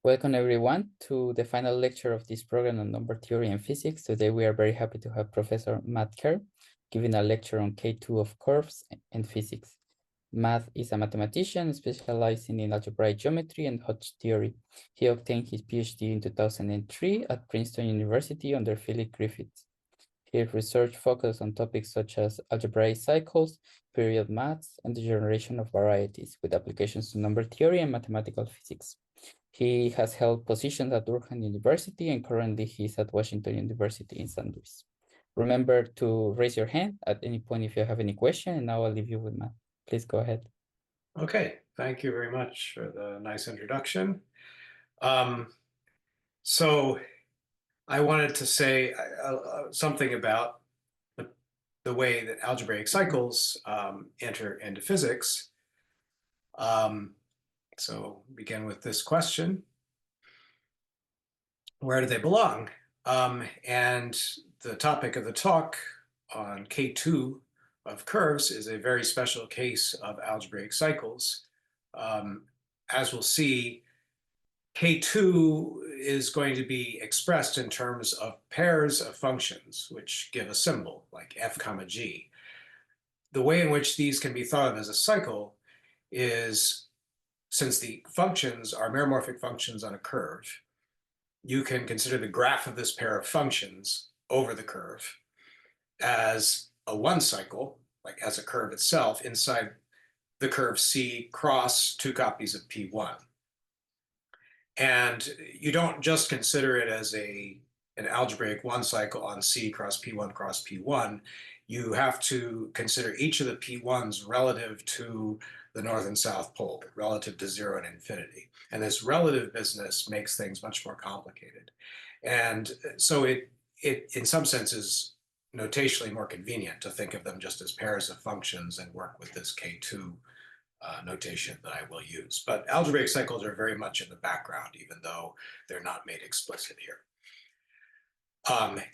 Welcome everyone to the final lecture of this program on number theory and physics. Today we are very happy to have Professor Matt Kerr giving a lecture on K2 of curves and physics. Matt is a mathematician specializing in algebraic geometry and Hodge theory. He obtained his PhD in 2003 at Princeton University under Philip Griffiths. His research focused on topics such as algebraic cycles, period maths, and the generation of varieties with applications to number theory and mathematical physics. He has held positions at Durham University and currently he's at Washington University in St. Louis. Remember to raise your hand at any point if you have any question, and now I'll leave you with Matt. Please go ahead. Okay, thank you very much for the nice introduction. So I wanted to say something about the way that algebraic cycles enter into physics. So begin with this question. Where do they belong? And the topic of the talk on K2 of curves is a very special case of algebraic cycles. As we'll see, K2 is going to be expressed in terms of pairs of functions which give a symbol like f comma g. The way in which these can be thought of as a cycle is, since the functions are meromorphic functions on a curve, you can consider the graph of this pair of functions over the curve as a one cycle, like as a curve itself, inside the curve C cross two copies of P1. And you don't just consider it as an algebraic one cycle on C cross P1. You have to consider each of the P1s relative to the north and south pole, relative to 0 and infinity. And this relative business makes things much more complicated. And so it in some senses, notationally more convenient to think of them just as pairs of functions and work with this K2 notation that I will use. But algebraic cycles are very much in the background, even though they're not made explicit here.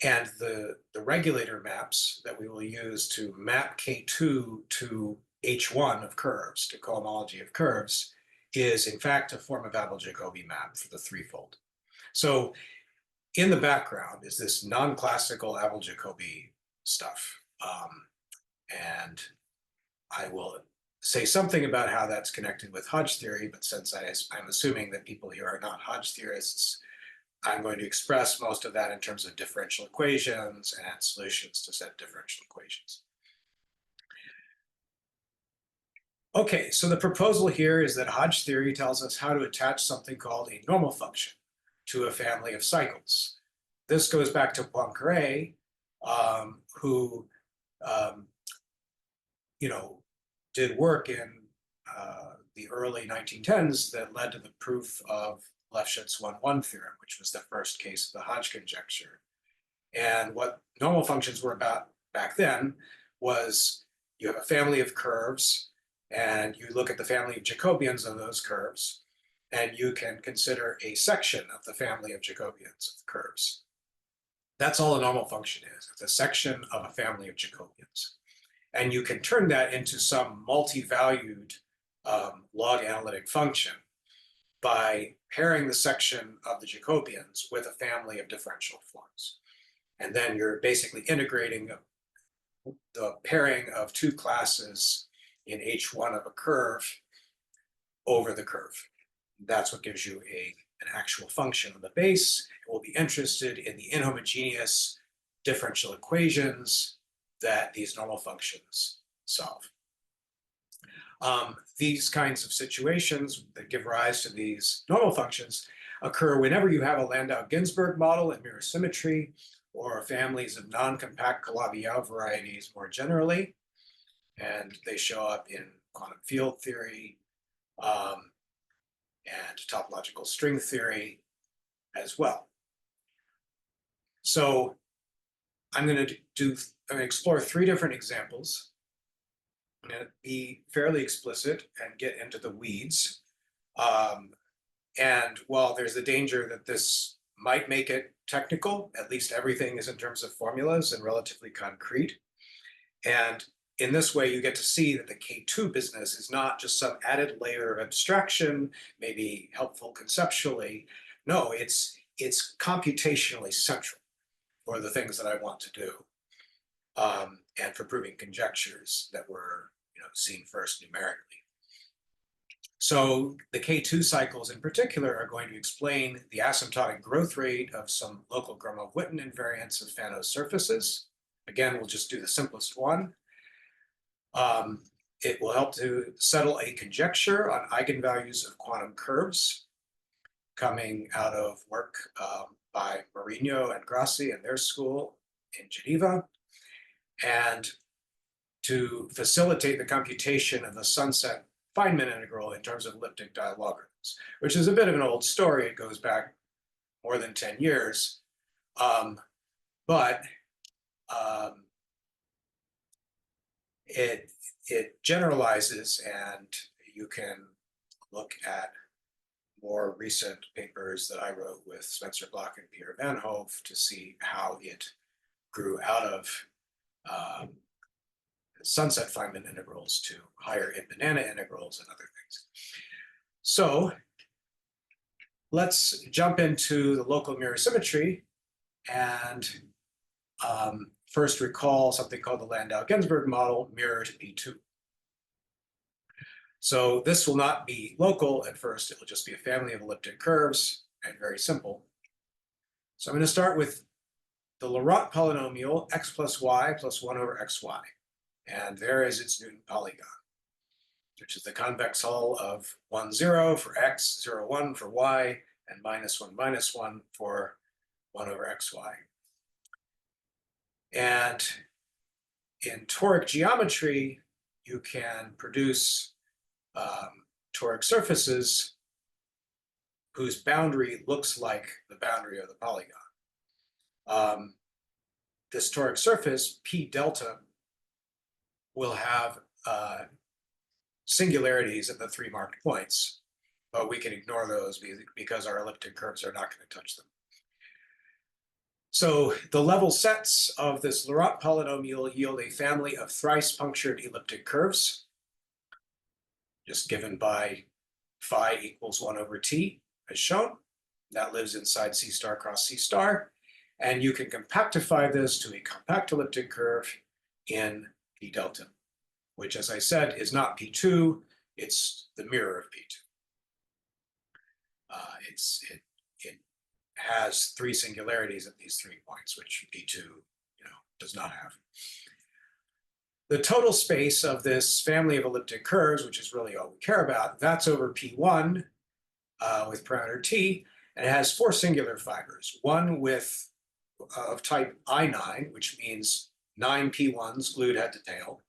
And the regulator maps that we will use to map K2 to H1 of curves, to cohomology of curves, is in fact a form of Abel-Jacobi map for the threefold. So in the background is this non-classical Abel-Jacobi stuff. And I will say something about how that's connected with Hodge theory, but since I'm assuming that people here are not Hodge theorists, I'm going to express most of that in terms of differential equations and solutions to set differential equations. Okay, so the proposal here is that Hodge theory tells us how to attach something called a normal function to a family of cycles. This goes back to Poincaré, who did work in the early 1910s that led to the proof of Lefschetz 1-1 theorem, which was the first case of the Hodge conjecture. And what normal functions were about back then was you have a family of curves, and you look at the family of Jacobians of those curves, and you can consider a section of the family of Jacobians of the curves. That's all a normal function is. It's a section of a family of Jacobians. And you can turn that into some multi-valued log analytic function by pairing the section of the Jacobians with a family of differential forms. And then you're basically integrating the pairing of two classes in H1 of a curve over the curve. That's what gives you an actual function on the base. We'll be interested in the inhomogeneous differential equations that these normal functions solve. These kinds of situations that give rise to these normal functions occur whenever you have a Landau-Ginzburg model in mirror symmetry, or families of non-compact Calabi-Yau varieties more generally. And they show up in quantum field theory and topological string theory as well. So I'm going to explore three different examples. I'm going to be fairly explicit and get into the weeds. And while there's a danger that this might make it technical, at least everything is in terms of formulas and relatively concrete. And in this way, you get to see that the K2 business is not just some added layer of abstraction, maybe helpful conceptually. No, it's computationally central for the things that I want to do, and for proving conjectures that were seen first numerically. So the K2 cycles in particular are going to explain the asymptotic growth rate of some local Gromov-Witten invariants of Fano surfaces. Again, we'll just do the simplest one. It will help to settle a conjecture on eigenvalues of quantum curves coming out of work by Marino and Grassi and their school in Geneva, and to facilitate the computation of the sunset Feynman integral in terms of elliptic dilogarithms, which is a bit of an old story. It goes back more than 10 years. But it generalizes, and you can look at more recent papers that I wrote with Spencer Block and Pierre Van Hove to see how it grew out of sunset Feynman integrals to higher banana integrals and other things. So let's jump into the local mirror symmetry and first recall something called the Landau-Ginzburg model, mirror to P2. So this will not be local at first. It will just be a family of elliptic curves and very simple. So I'm going to start with the Laurent polynomial x plus y plus 1 over xy. And there is its Newton polygon, which is the convex hull of 1, 0 for x, 0, 1 for y, and minus 1 for 1 over xy. And in toric geometry, you can produce toric surfaces whose boundary looks like the boundary of the polygon. This toric surface, P delta, will have singularities at the 3 marked points, but we can ignore those because our elliptic curves are not going to touch them. So the level sets of this Laurent polynomial yield a family of thrice punctured elliptic curves, just given by phi equals 1 over t, as shown. That lives inside C star cross C star. And you can compactify this to a compact elliptic curve in P delta, which, as I said, is not P2, it's the mirror of P2. It has 3 singularities at these 3 points, which P2 does not have. The total space of this family of elliptic curves, which is really all we care about, that's over P1 with parameter t, and it has 4 singular fibers, one of type I9, which means 9 P1s glued head to tail,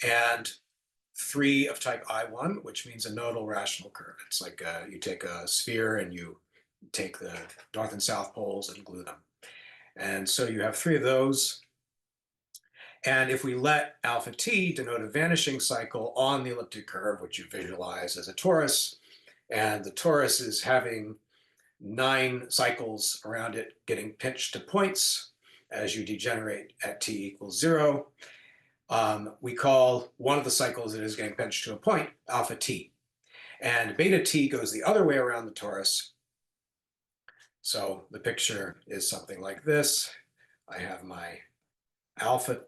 and 3 of type I1, which means a nodal rational curve. It's like you take a sphere and you take the north and south poles and glue them. And so you have 3 of those. And if we let alpha t denote a vanishing cycle on the elliptic curve, which you visualize as a torus, and the torus is having 9 cycles around it getting pinched to points as you degenerate at t equals 0, we call one of the cycles that is getting pinched to a point alpha t. And beta t goes the other way around the torus. So the picture is something like this. I have my alpha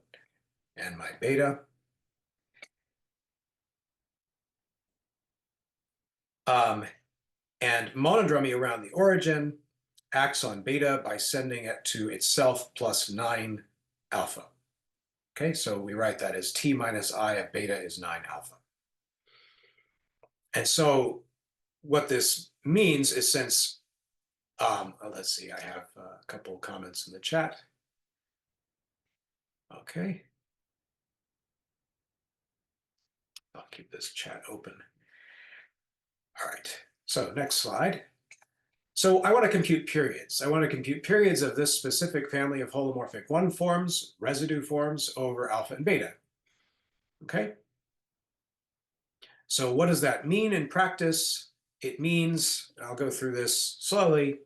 and my beta. And monodromy around the origin acts on beta by sending it to itself plus 9 alpha. Okay, so we write that as t minus I of beta is 9 alpha. And so what this means is, since, let's see, I have a couple of comments in the chat. Okay. I'll keep this chat open. All right, so next slide. So I want to compute periods. I want to compute periods of this specific family of holomorphic 1 forms, residue forms over alpha and beta. Okay. So what does that mean in practice? It means, I'll go through this slowly,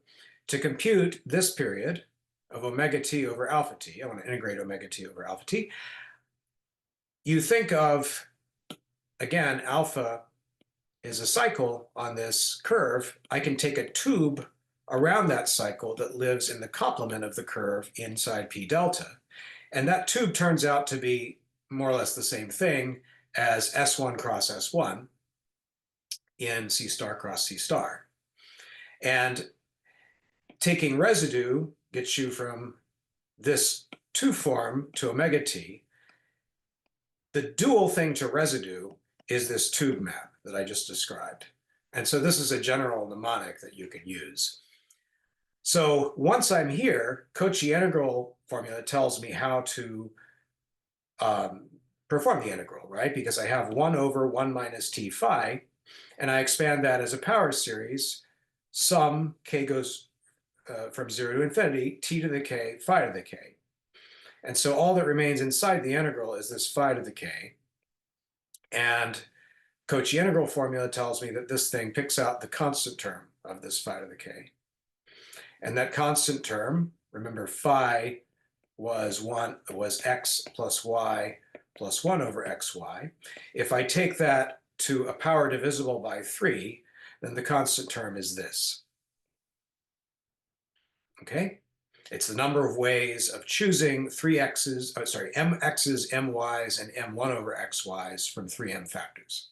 to compute this period of omega t over alpha t. I want to integrate omega t over alpha t. you think of, again, alpha is a cycle on this curve. I can take a tube around that cycle that lives in the complement of the curve inside P delta. And that tube turns out to be more or less the same thing as S1 cross S1 in C star cross C star. And taking residue gets you from this 2 form to omega t. The dual thing to residue is this tube map that I just described. And so this is a general mnemonic that you can use. So once I'm here, Cauchy integral formula tells me how to perform the integral, right? Because I have 1 over 1 minus t phi, and I expand that as a power series. Sum k goes from 0 to infinity, t to the k, phi to the k. And so all that remains inside the integral is this phi to the k. And Cauchy integral formula tells me that this thing picks out the constant term of this phi to the k. And that constant term, remember phi was x plus y plus 1 over xy. If I take that to a power divisible by 3, then the constant term is this. Okay? It's the number of ways of choosing mx's, my's, and m1 over xy's from 3m factors.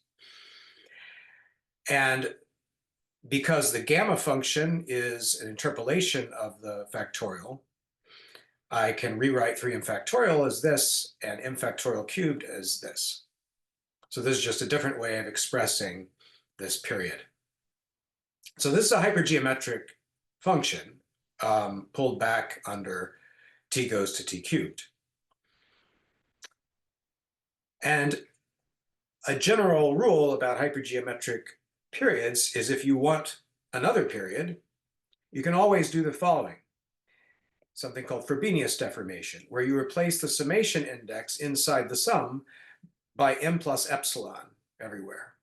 And because the gamma function is an interpolation of the factorial, I can rewrite 3m factorial as this and m factorial cubed as this. So this is just a different way of expressing this period. So this is a hypergeometric function pulled back under t goes to t cubed. And a general rule about hypergeometric periods is if you want another period, you can always do the following. Something called Frobenius deformation, where you replace the summation index inside the sum by m plus epsilon everywhere.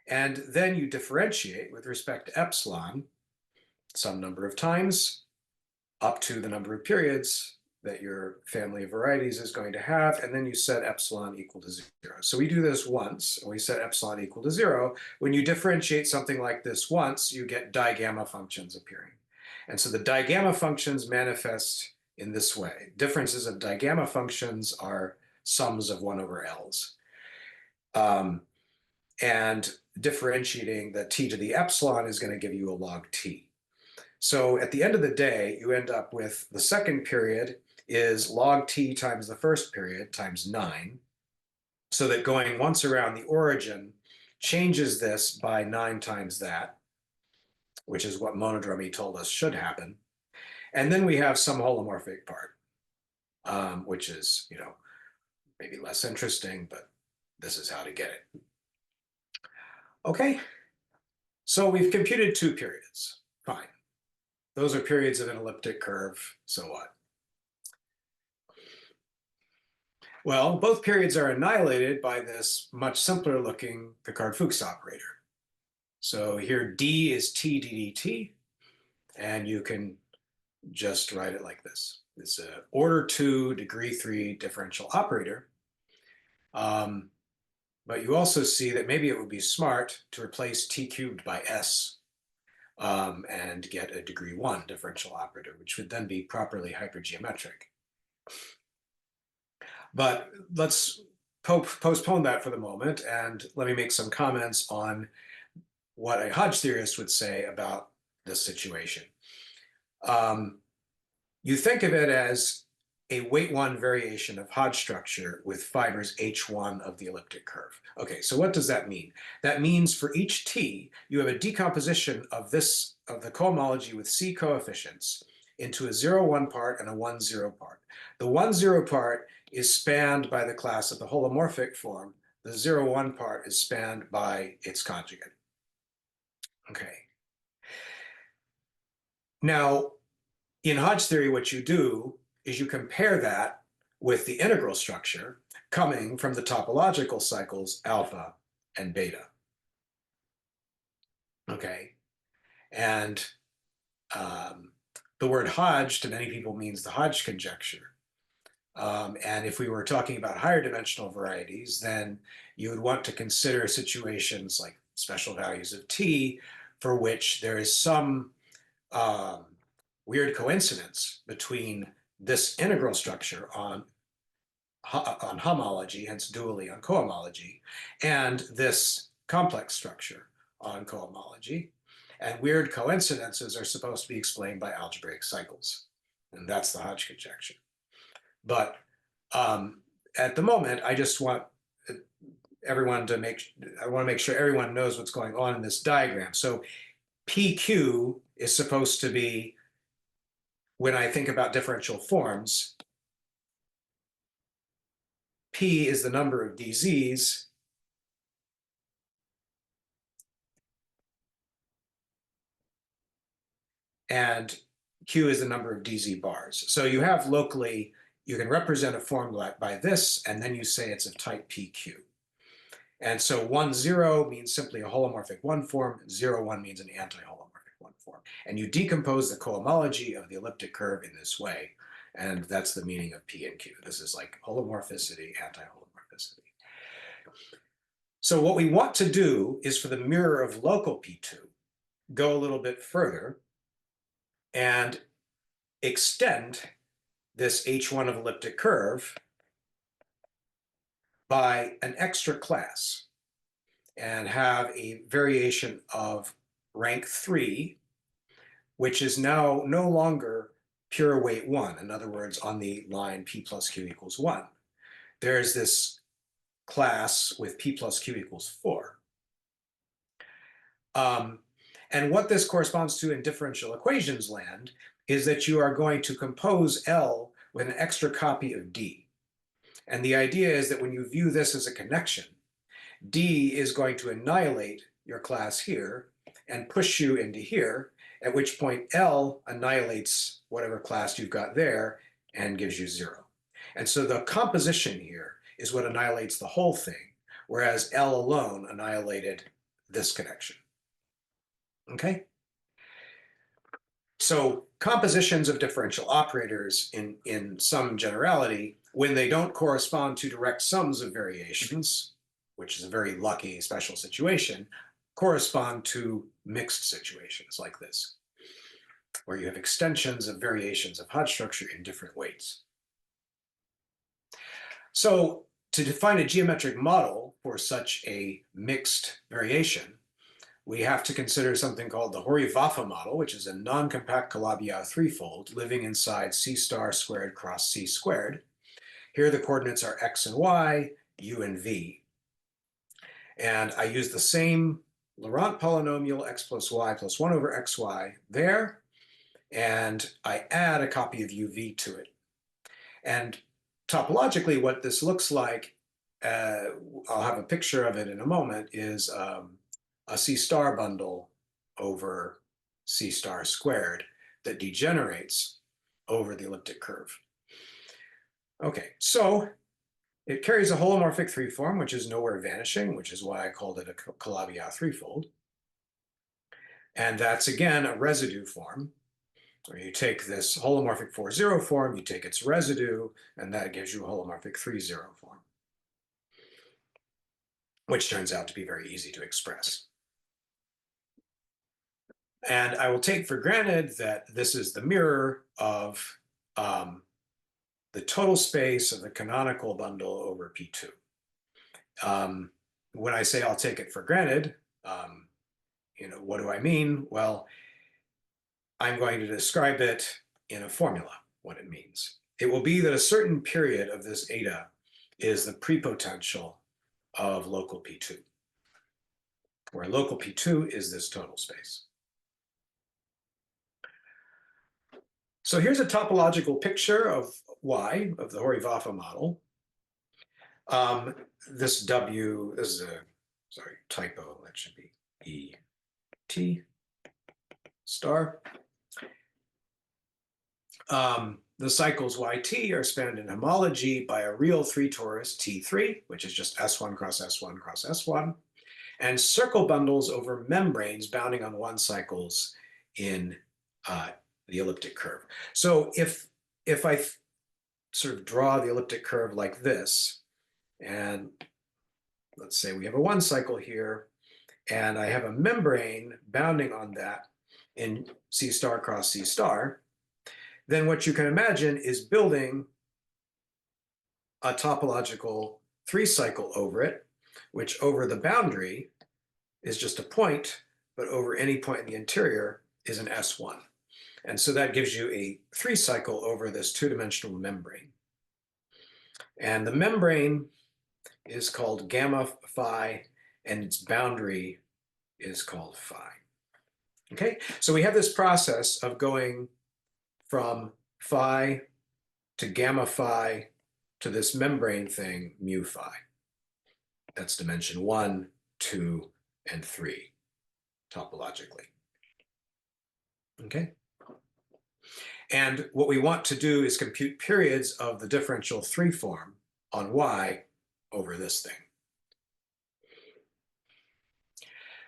And then you differentiate with respect to epsilon some number of times up to the number of periods that your family of varieties is going to have, and then you set epsilon equal to 0. So we do this once, and we set epsilon equal to 0. When you differentiate something like this once, you get digamma functions appearing. And so the digamma functions manifest in this way. Differences of digamma functions are sums of 1 over L's. And differentiating the t to the epsilon is going to give you a log t. So at the end of the day, you end up with the second period is log t times the first period times 9, so that going once around the origin changes this by 9 times that, which is what monodromy told us should happen. And then we have some holomorphic part, which is, maybe less interesting, but this is how to get it. Okay, so we've computed 2 periods. Fine. Those are periods of an elliptic curve, so what? Well, both periods are annihilated by this much simpler looking Picard-Fuchs operator. So here d is t ddt, and you can just write it like this. It's an order 2, degree 3 differential operator. But you also see that maybe it would be smart to replace t cubed by s and get a degree 1 differential operator, which would then be properly hypergeometric. But let's postpone that for the moment, and let me make some comments on what a Hodge theorist would say about this situation. You think of it as a weight 1 variation of Hodge structure with fibers H1 of the elliptic curve. Okay, so what does that mean? That means for each t, you have a decomposition of the cohomology with c coefficients into a 0,1 part and a 1,0 part. The 1,0 part is spanned by the class of the holomorphic form. The 0,1 part is spanned by its conjugate. Okay. Now, in Hodge theory, what you do is you compare that with the integral structure coming from the topological cycles alpha and beta. Okay. And the word Hodge to many people means the Hodge conjecture. And if we were talking about higher dimensional varieties, then you would want to consider situations like special values of t for which there is some weird coincidence between this integral structure on homology, hence dually on cohomology, and this complex structure on cohomology. And weird coincidences are supposed to be explained by algebraic cycles. And that's the Hodge conjecture. But at the moment, I just want everyone to I want to make sure everyone knows what's going on in this diagram. So PQ is supposed to be, when I think about differential forms, P is the number of DZs, and Q is the number of DZ bars. So you have locally, you can represent a form by this, and then you say it's of type PQ. And so 1, 0 means simply a holomorphic one form, 0, 1 means an anti-holomorphic one form. And you decompose the cohomology of the elliptic curve in this way, and that's the meaning of P and Q. This is like holomorphicity, anti-holomorphicity. So what we want to do is for the mirror of local P2, go a little bit further and extend this H1 of elliptic curve by an extra class and have a variation of rank 3, which is now no longer pure weight 1. In other words, on the line P plus Q equals 1. There's this class with P plus Q equals 4. And what this corresponds to in differential equations land is that you are going to compose L with an extra copy of D. And the idea is that when you view this as a connection, D is going to annihilate your class here and push you into here, at which point L annihilates whatever class you've got there and gives you 0. And so the composition here is what annihilates the whole thing, whereas L alone annihilated this connection. Okay? So compositions of differential operators in some generality, when they don't correspond to direct sums of variations, which is a very lucky special situation, correspond to mixed situations like this, where you have extensions of variations of Hodge structure in different weights. So to define a geometric model for such a mixed variation, we have to consider something called the Hori-Vafa model, which is a non-compact Calabi-Yau threefold living inside C star squared cross C squared. Here the coordinates are x and y, u and v. And I use the same Laurent polynomial x plus y plus 1 over xy there, and I add a copy of uv to it. And topologically, what this looks like, I'll have a picture of it in a moment, is a C star bundle over C star squared that degenerates over the elliptic curve. Okay, so it carries a holomorphic three form, which is nowhere vanishing, which is why I called it a Calabi-Yau threefold. And that's again a residue form, where you take this holomorphic 4-0 form, you take its residue, and that gives you a holomorphic 3-0 form, which turns out to be very easy to express. And I will take for granted that this is the mirror of the total space of the canonical bundle over P2. When I say I'll take it for granted, what do I mean? Well, I'm going to describe it in a formula, what it means. It will be that a certain period of this eta is the prepotential of local P2, where local P2 is this total space. So here's a topological picture of Y, of the Hori-Vafa model. This W, this is a, sorry, typo, that should be E-T star. The cycles YT are spanned in homology by a real three torus T3, which is just S1 cross S1 cross S1, and circle bundles over membranes bounding on one cycles in the elliptic curve. So if I sort of draw the elliptic curve like this, and let's say we have a 1 cycle here, and I have a membrane bounding on that in C star cross C star, then what you can imagine is building a topological 3 cycle over it, which over the boundary is just a point, but over any point in the interior is an S1. And so that gives you a 3 cycle over this 2-dimensional membrane. And the membrane is called gamma phi, and its boundary is called phi. Okay, so we have this process of going from phi to gamma phi to this membrane thing, mu phi. That's dimension 1, 2, and 3, topologically. Okay? And what we want to do is compute periods of the differential 3 form on y over this thing.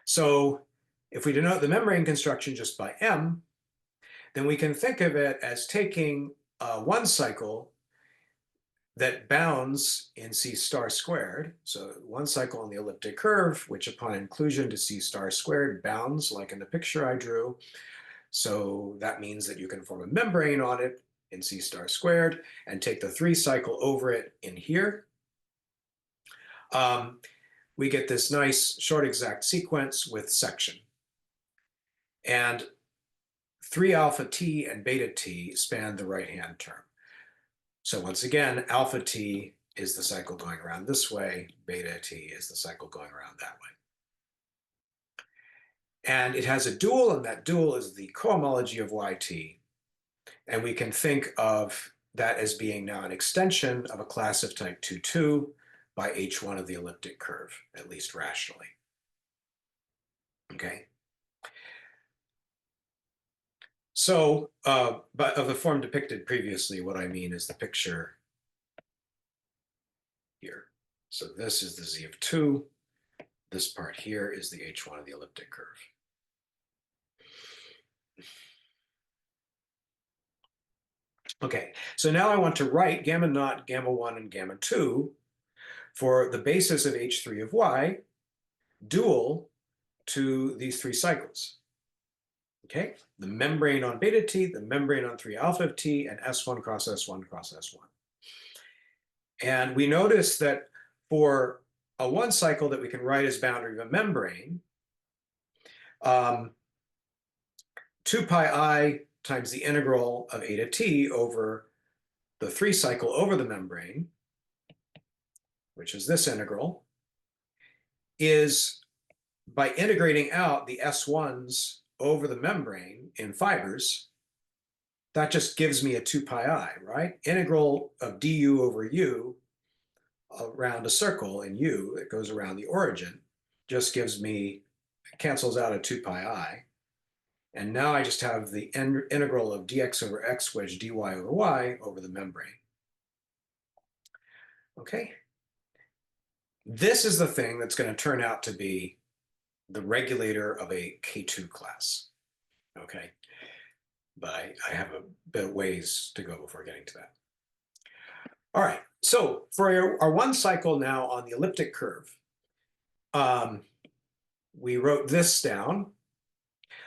So if we denote the membrane construction just by m, then we can think of it as taking a 1 cycle that bounds in C star squared. So 1 cycle on the elliptic curve, which upon inclusion to C star squared bounds like in the picture I drew. So that means that you can form a membrane on it in C star squared and take the 3 cycle over it in here. We get this nice short exact sequence with section. And 3 alpha t and beta t span the right-hand term. So once again, alpha t is the cycle going around this way, beta t is the cycle going around that way. And it has a dual, and that dual is the cohomology of yt. And we can think of that as being now an extension of a class of type 2,2 by h1 of the elliptic curve, at least rationally. Okay. So, but of the form depicted previously, what I mean is the picture here. So this is the z of 2. This part here is the h1 of the elliptic curve. Okay, so now I want to write gamma naught, gamma 1, and gamma 2 for the basis of h3 of y dual to these 3 cycles. Okay, the membrane on beta t, the membrane on 3 alpha of t, and S1 cross S1 cross S1. And we notice that for a 1 cycle that we can write as boundary of a membrane, 2 pi I times the integral of eta t over the 3 cycle over the membrane, which is this integral, is by integrating out the S1s over the membrane in fibers, that just gives me a 2 pi I, right? Integral of du over u around a circle in u that goes around the origin just gives me, cancels out a 2 pi I. And now I just have the integral of dx over x wedge dy over y over the membrane. Okay. This is the thing that's going to turn out to be the regulator of a K2 class. Okay. But I have a bit of ways to go before getting to that. All right. So for our 1 cycle now on the elliptic curve, we wrote this down.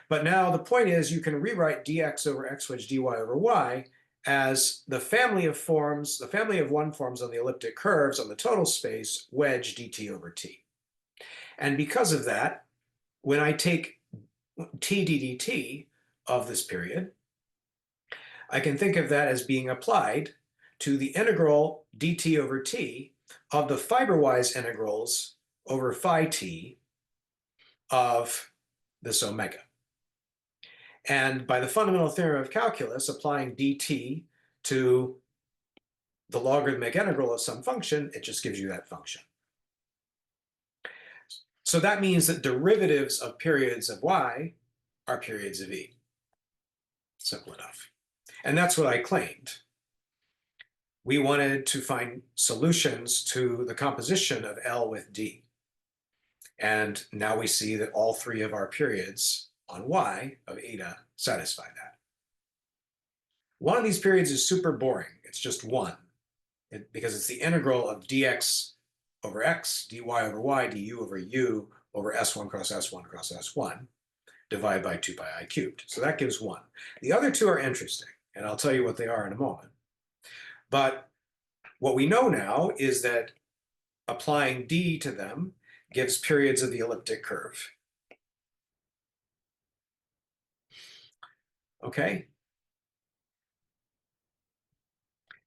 But now the point is you can rewrite dx over x wedge dy over y as the family of forms, the family of 1 forms on the elliptic curves on the total space wedge dt over t. And because of that, when I take t ddt of this period, I can think of that as being applied to the integral dt over t of the fiberwise integrals over phi t of this omega. And by the fundamental theorem of calculus, applying dt to the logarithmic integral of some function, it just gives you that function. So that means that derivatives of periods of y are periods of e. Simple enough. And that's what I claimed. We wanted to find solutions to the composition of L with D. And now we see that all 3 of our periods on y of eta satisfy that. One of these periods is super boring. It's just 1. because it's the integral of dx over x, dy over y, du over u over s1 cross s1 cross s1 divided by 2 pi I cubed. So that gives 1. The other two are interesting, and I'll tell you what they are in a moment. But what we know now is that applying d to them gives periods of the elliptic curve. Okay.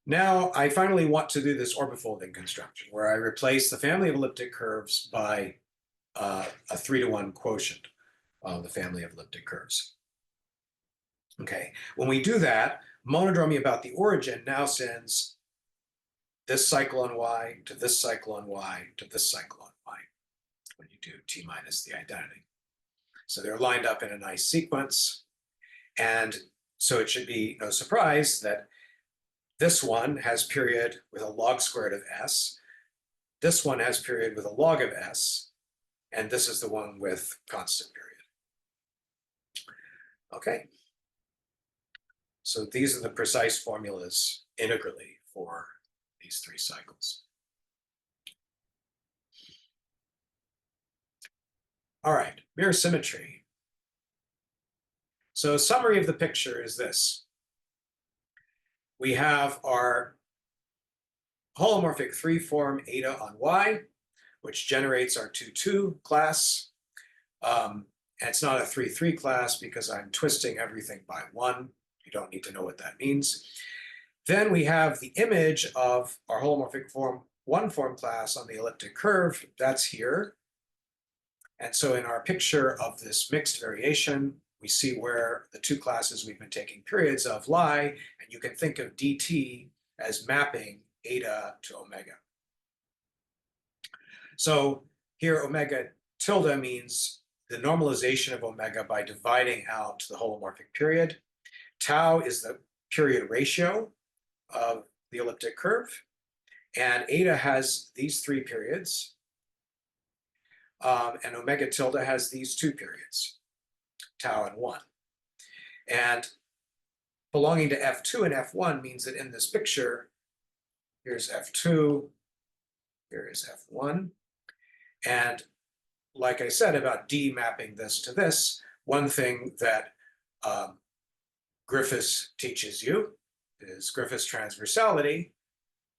Now I finally want to do this orbifolding construction where I replace the family of elliptic curves by a 3-to-1 quotient of the family of elliptic curves. Okay, when we do that, monodromy about the origin now sends this cycle on y to this cycle on y to this cycle on y when you do t minus the identity. So they're lined up in a nice sequence. And so it should be no surprise that this one has period with a log squared of s. This one has period with a log of s. And this is the one with constant period. Okay. So these are the precise formulas integrally for these 3 cycles. All right, mirror symmetry. So a summary of the picture is this. We have our holomorphic 3-form eta on y, which generates our 2-2 class. And it's not a 3-3 class because I'm twisting everything by 1. You don't need to know what that means. Then we have the image of our holomorphic form 1-form class on the elliptic curve. That's here. And so in our picture of this mixed variation, we see where the 2 classes we've been taking periods of lie, and you can think of dt as mapping eta to omega. So here omega tilde means the normalization of omega by dividing out the holomorphic period. Tau is the period ratio of the elliptic curve, and eta has these 3 periods, and omega tilde has these 2 periods, tau and 1. And belonging to F2 and F1 means that in this picture, here's F2, here is F1. And like I said about D mapping this to this, one thing that Griffiths teaches you is Griffiths transversality.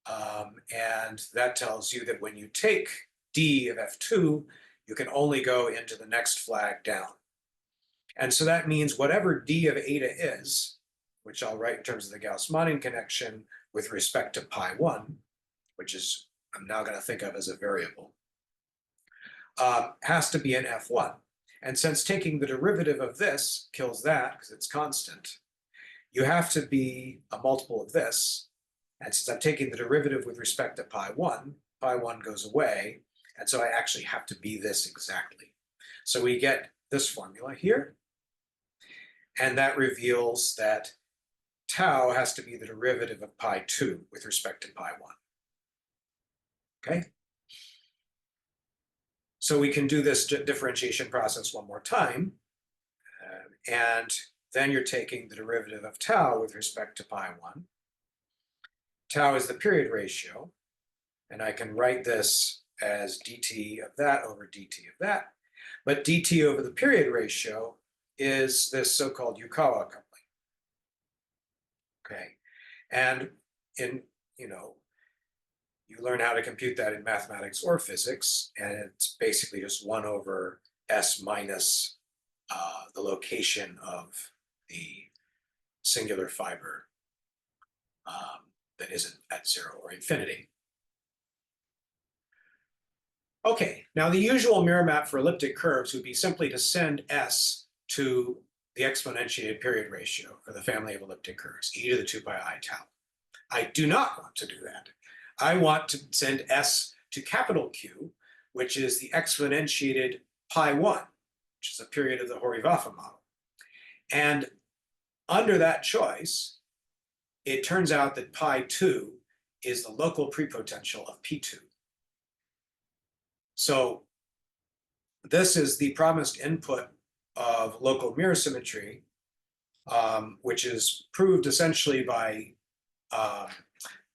And that tells you that when you take D of F2, you can only go into the next flag down. And so that means whatever D of eta is, which I'll write in terms of the Gauss-Manin connection with respect to pi 1, which is I'm now going to think of as a variable, has to be in F1. And since taking the derivative of this kills that because it's constant, you have to be a multiple of this. And since I'm taking the derivative with respect to pi 1 goes away. And so I actually have to be this exactly. So we get this formula here. And that reveals that tau has to be the derivative of pi 2 with respect to pi 1. Okay? So we can do this differentiation process one more time. And then you're taking the derivative of tau with respect to pi 1. Tau is the period ratio. And I can write this as dt of that over dt of that. But dt over the period ratio is this so-called Yukawa coupling. Okay. And you learn how to compute that in mathematics or physics, and it's basically just 1 over s minus the location of the singular fiber that isn't at 0 or infinity. Okay, now the usual mirror map for elliptic curves would be simply to send s to the exponentiated period ratio for the family of elliptic curves, e to the 2 pi I tau. I do not want to do that. I want to send s to capital Q, which is the exponentiated pi 1, which is a period of the Hori-Vafa model. And under that choice, it turns out that pi 2 is the local prepotential of P2. So this is the promised input of local mirror symmetry, which is proved essentially by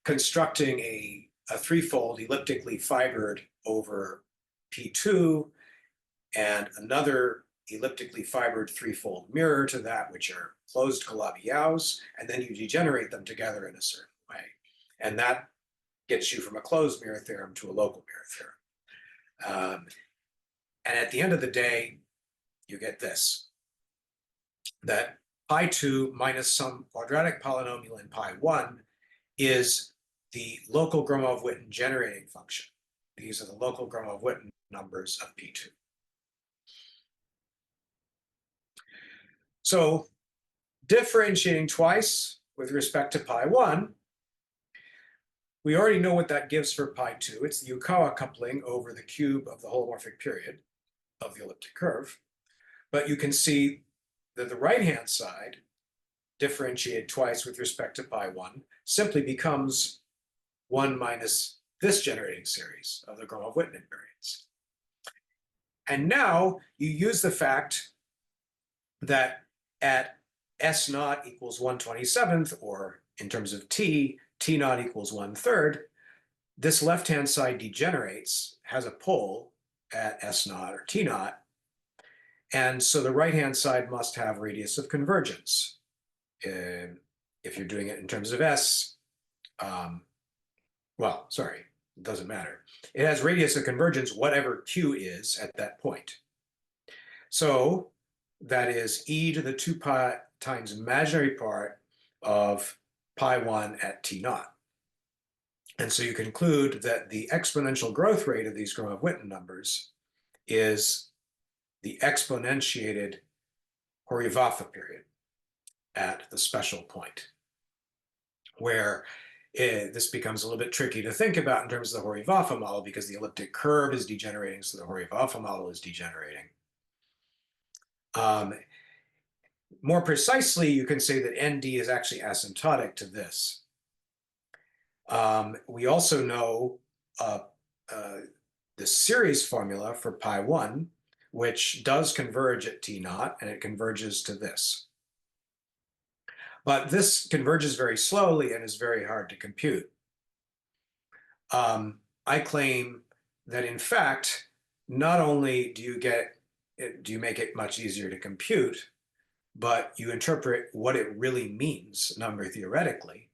constructing a threefold elliptically fibered over P2 and another elliptically fibered threefold mirror to that, which are closed Calabi-Yaos, and then you degenerate them together in a certain way. And that gets you from a closed mirror theorem to a local mirror theorem. And at the end of the day, you get this, that pi2 minus some quadratic polynomial in pi1 is the local Gromov-Witten generating function. These are the local Gromov-Witten numbers of P2. So differentiating twice with respect to pi1, we already know what that gives for pi2. It's the Yukawa coupling over the cube of the holomorphic period of the elliptic curve. But you can see that the right-hand side, differentiated twice with respect to pi1, simply becomes 1 minus this generating series of the Gromov-Witten invariants. And now you use the fact that at S naught equals 1/27th, or in terms of t naught equals 1/3, this left-hand side degenerates, has a pole at S naught or t naught, and so the right-hand side must have radius of convergence. If you're doing it in terms of S, well, sorry, it doesn't matter. It has radius of convergence, whatever Q is at that point. So that is e to the 2 pi times imaginary part of pi1 at t naught. And so you conclude that the exponential growth rate of these Gromov-Witten numbers is the exponentiated Hori-Vafa period at the special point, where this becomes a little bit tricky to think about in terms of the Hori-Vafa model, because the elliptic curve is degenerating, so the Hori-Vafa model is degenerating. More precisely, you can say that ND is actually asymptotic to this. We also know the series formula for pi1, which does converge at t naught, and it converges to this. But this converges very slowly and is very hard to compute. I claim that, in fact, not only do you make it much easier to compute, but you interpret what it really means number theoretically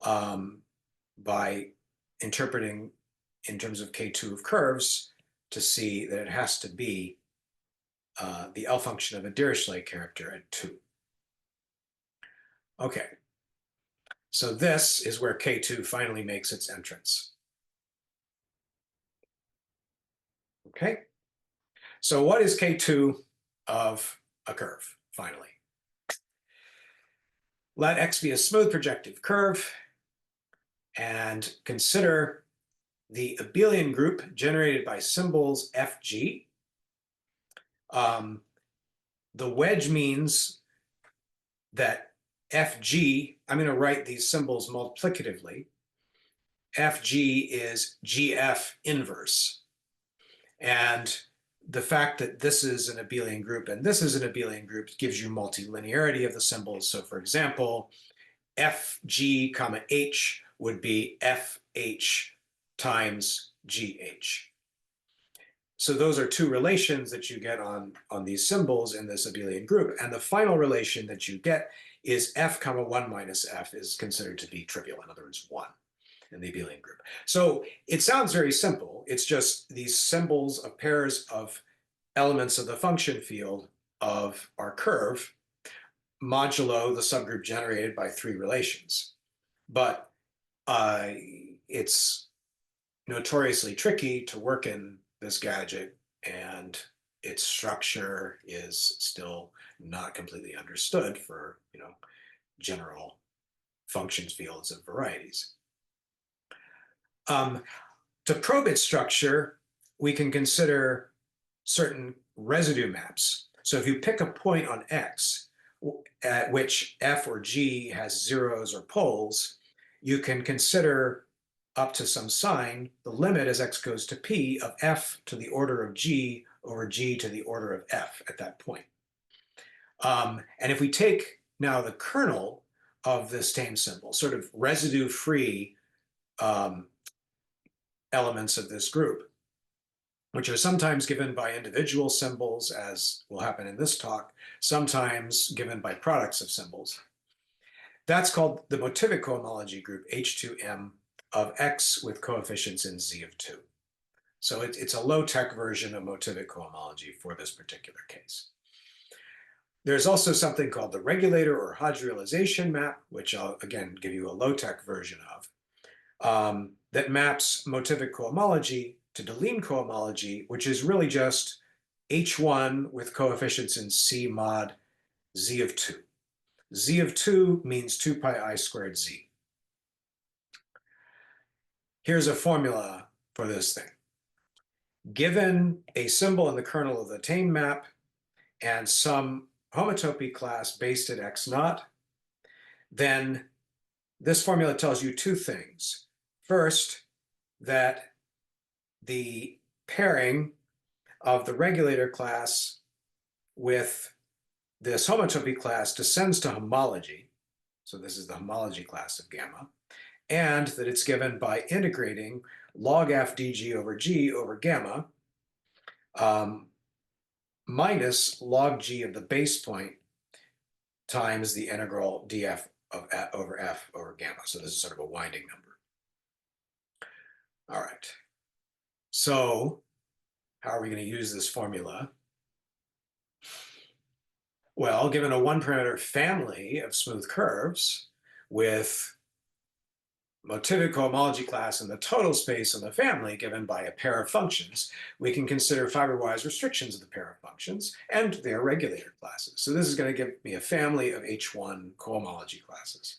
by interpreting in terms of K2 of curves to see that it has to be the L function of a Dirichlet character at 2. Okay, so this is where K2 finally makes its entrance. Okay, so what is K2 of a curve, finally? Let X be a smooth projective curve and consider the abelian group generated by symbols Fg. The wedge means that Fg, I'm going to write these symbols multiplicatively. Fg is GF inverse. And the fact that this is an abelian group and this is an abelian group gives you multilinearity of the symbols. So for example, Fg comma H would be Fh times GH. So those are two relations that you get on these symbols in this abelian group. And the final relation that you get is F comma 1 minus F is considered to be trivial. In other words, 1 in the abelian group. So it sounds very simple. It's just these symbols of pairs of elements of the function field of our curve modulo the subgroup generated by 3 relations. But it's notoriously tricky to work in this gadget, and its structure is still not completely understood for, general functions fields of varieties. To probe its structure, we can consider certain residue maps. So if you pick a point on X at which F or G has zeros or poles, you can consider up to some sign the limit as X goes to P of F to the order of G over G to the order of F at that point. And if we take now the kernel of this tame symbol, sort of residue-free elements of this group, which are sometimes given by individual symbols, as will happen in this talk, sometimes given by products of symbols. That's called the motivic cohomology group, H2M of X with coefficients in Z of 2. So it's a low-tech version of motivic cohomology for this particular case. There's also something called the regulator or Hodge realization map, which I'll again give you a low-tech version of, that maps motivic cohomology to Deligne cohomology, which is really just H1 with coefficients in C mod Z of 2. Z of 2 means 2 pi I squared Z. Here's a formula for this thing. Given a symbol in the kernel of the Latam map and some homotopy class based at X naught, then this formula tells you two things. First, that the pairing of the regulator class with this homotopy class descends to homology. So this is the homology class of gamma. And that it's given by integrating log f dg over g over gamma minus log g of the base point times the integral df of over f over gamma. So this is sort of a winding number. All right. So how are we going to use this formula? Well, given a one-parameter family of smooth curves with motivic cohomology class in the total space of the family given by a pair of functions, we can consider fiber-wise restrictions of the pair of functions and their regulator classes. So this is going to give me a family of H1 cohomology classes.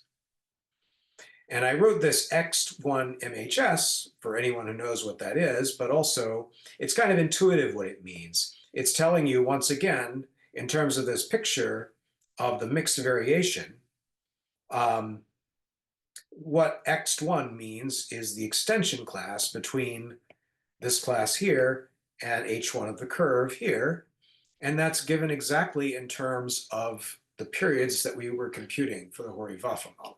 And I wrote this X1 MHS for anyone who knows what that is, but also it's kind of intuitive what it means. It's telling you once again, in terms of this picture of the mixed variation, what X1 means is the extension class between this class here and H1 of the curve here. And that's given exactly in terms of the periods that we were computing for the Hori-Vafa model.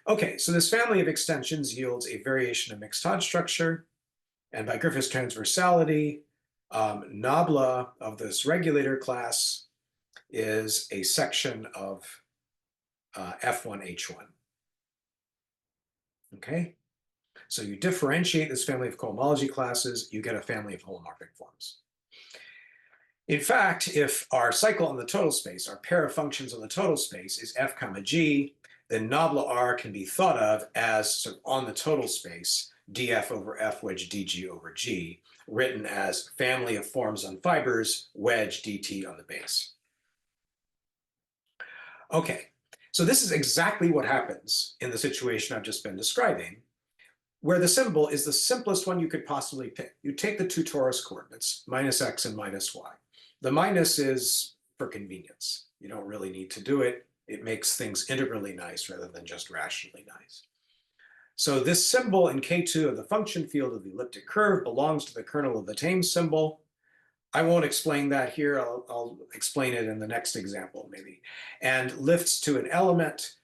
Okay, so this family of extensions yields a variation of mixed Hodge structure. And by Griffith's transversality, nabla of this regulator class is a section of F1H1. Okay, so you differentiate this family of cohomology classes, you get a family of holomorphic forms. In fact, if our cycle on the total space, our pair of functions on the total space is F comma G, then nabla R can be thought of as sort of on the total space, dF over F wedge dg over G, written as family of forms on fibers, wedge dt on the base. Okay. So this is exactly what happens in the situation I've just been describing, where the symbol is the simplest one you could possibly pick. You take the two torus coordinates, minus x and minus y. The minus is for convenience. You don't really need to do it. It makes things integrally nice rather than just rationally nice. So this symbol in K2 of the function field of the elliptic curve belongs to the kernel of the Latam symbol. I won't explain that here. I'll explain it in the next example, maybe. And lifts to an element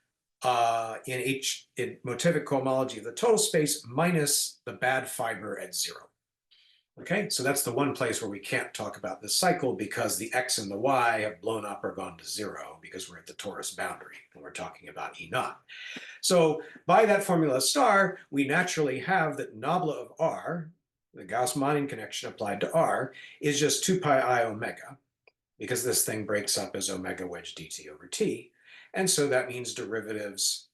in motivic cohomology of the total space minus the bad fiber at 0. Okay, so that's the one place where we can't talk about this cycle because the x and the y have blown up or gone to 0 because we're at the torus boundary and we're talking about E naught. So by that formula star, we naturally have that nabla of R, the Gauss-Monning connection applied to R, is just 2 pi I omega, because this thing breaks up as omega wedge dt over t. And so that means derivatives,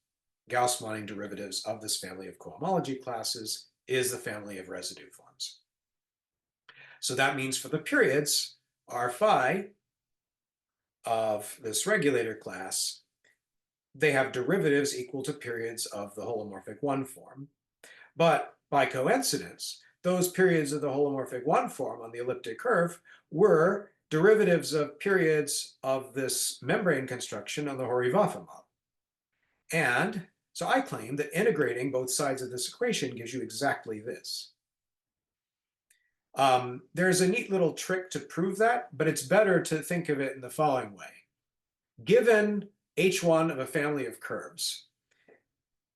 Gauss-Monning derivatives of this family of cohomology classes is the family of residue forms. So that means for the periods, R phi of this regulator class, they have derivatives equal to periods of the holomorphic 1 form. But by coincidence, those periods of the holomorphic 1 form on the elliptic curve were derivatives of periods of this membrane construction on the Hori-Vafa model. And so I claim that integrating both sides of this equation gives you exactly this. There's a neat little trick to prove that, but it's better to think of it in the following way. Given H1 of a family of curves,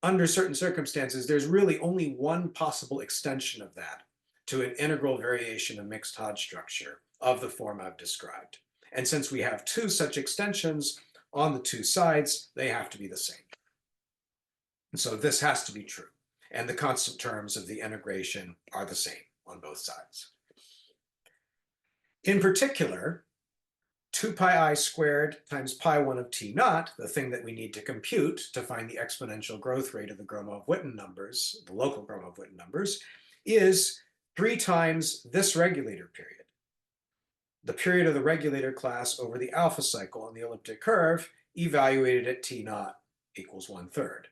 under certain circumstances, there's really only one possible extension of that to an integral variation of mixed Hodge structure of the form I've described. And since we have two such extensions on the two sides, they have to be the same. And so this has to be true. And the constant terms of the integration are the same on both sides. In particular, 2 pi I squared times pi 1 of t naught, the thing that we need to compute to find the exponential growth rate of the Gromov-Witten numbers, the local Gromov-Witten numbers, is 3 times this regulator period. The period of the regulator class over the alpha cycle on the elliptic curve evaluated at t naught equals 1/3.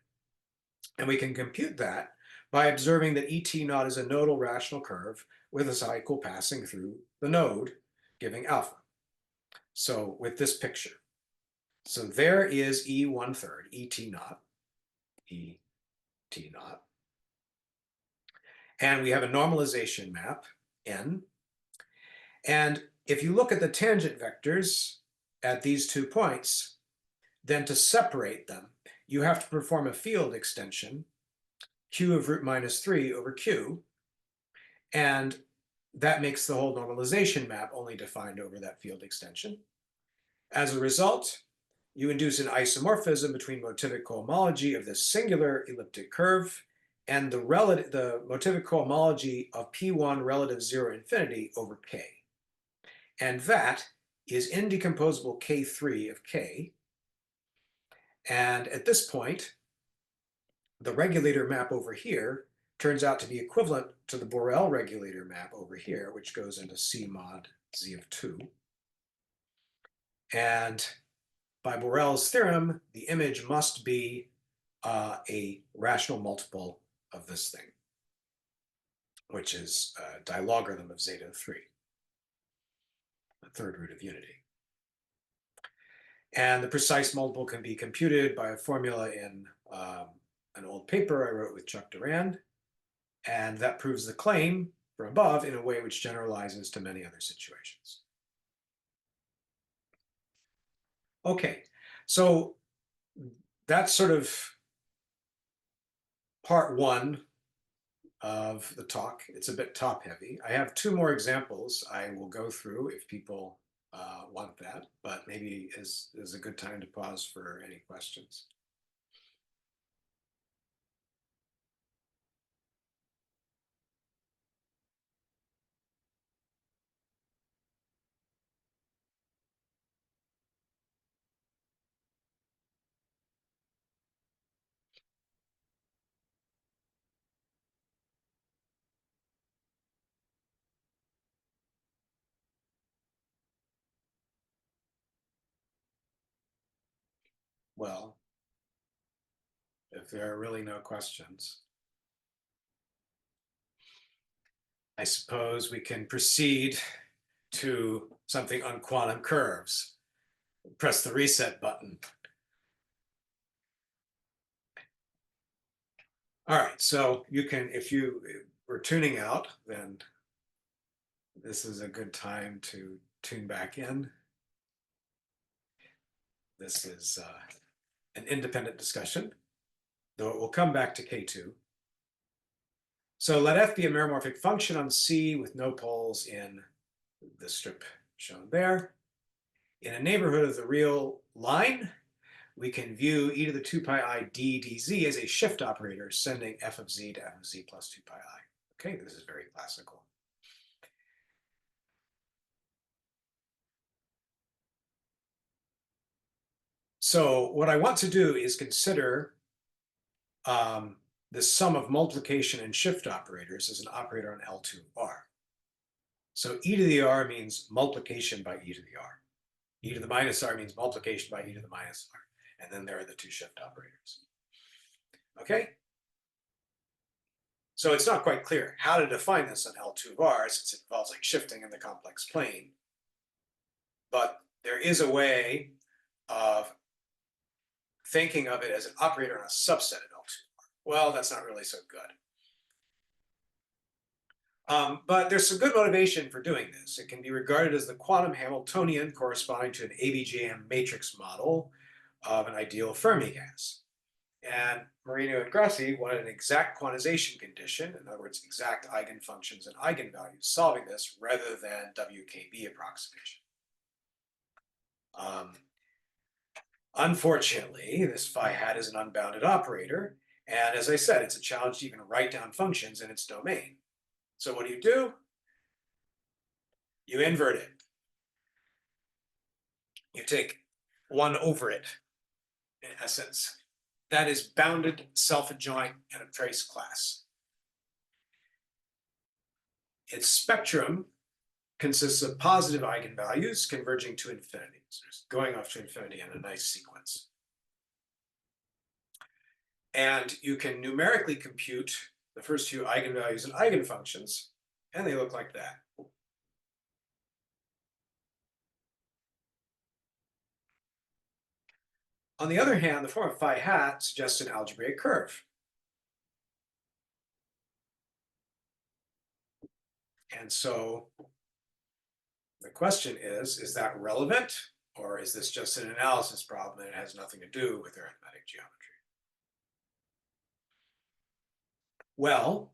And we can compute that by observing that ET naught is a nodal rational curve with a cycle passing through the node, giving alpha. So with this picture, so there is E 1/3, ET naught, ET naught. And we have a normalization map, N. And if you look at the tangent vectors at these 2 points, then to separate them, you have to perform a field extension, Q of root minus 3 over Q. And that makes the whole normalization map only defined over that field extension. As a result, you induce an isomorphism between motivic cohomology of this singular elliptic curve and the motivic cohomology of P1 relative 0 infinity over K. And that is indecomposable K3 of K. And at this point, the regulator map over here turns out to be equivalent to the Borel regulator map over here, which goes into C mod Z of 2. And by Borel's theorem, the image must be a rational multiple of this thing, which is a dilogarithm of zeta 3, the third root of unity. And the precise multiple can be computed by a formula in an old paper I wrote with Chuck Durand. And that proves the claim from above in a way which generalizes to many other situations. Okay, so that's sort of part 1 of the talk. It's a bit top heavy. I have 2 more examples I will go through if people want that, but maybe is a good time to pause for any questions. Well, if there are really no questions, I suppose we can proceed to something on quantum curves. Press the reset button. All right, so you can, if you were tuning out, then this is a good time to tune back in. This is an independent discussion, though it will come back to K2. So let F be a meromorphic function on C with no poles in the strip shown there. In a neighborhood of the real line, we can view e to the 2 pi I d dz as a shift operator sending f of z to f of z plus 2 pi I. Okay, this is very classical. So what I want to do is consider the sum of multiplication and shift operators as an operator on L2 of R. So e to the R means multiplication by e to the R. E to the minus R means multiplication by e to the minus R. And then there are the 2 shift operators. Okay? So it's not quite clear how to define this on L2 of R, since it involves like shifting in the complex plane. But there is a way of thinking of it as an operator on a subset of L2 of R. Well, that's not really so good. But there's some good motivation for doing this. It can be regarded as the quantum Hamiltonian corresponding to an ABGM matrix model of an ideal Fermi gas. And Marino and Grassi wanted an exact quantization condition, in other words, exact eigenfunctions and eigenvalues solving this rather than WKB approximation. Unfortunately, this phi hat is an unbounded operator, and as I said, it's a challenge to even write down functions in its domain. So what do? You invert it. You take 1 over it, in essence. That is bounded, self-adjoint, and a trace class. Its spectrum consists of positive eigenvalues converging to infinity, so it's going off to infinity in a nice sequence. And you can numerically compute the first few eigenvalues and eigenfunctions, and they look like that. On the other hand, the form of phi hat suggests an algebraic curve. And so the question is that relevant, or is this just an analysis problem and it has nothing to do with arithmetic geometry? Well,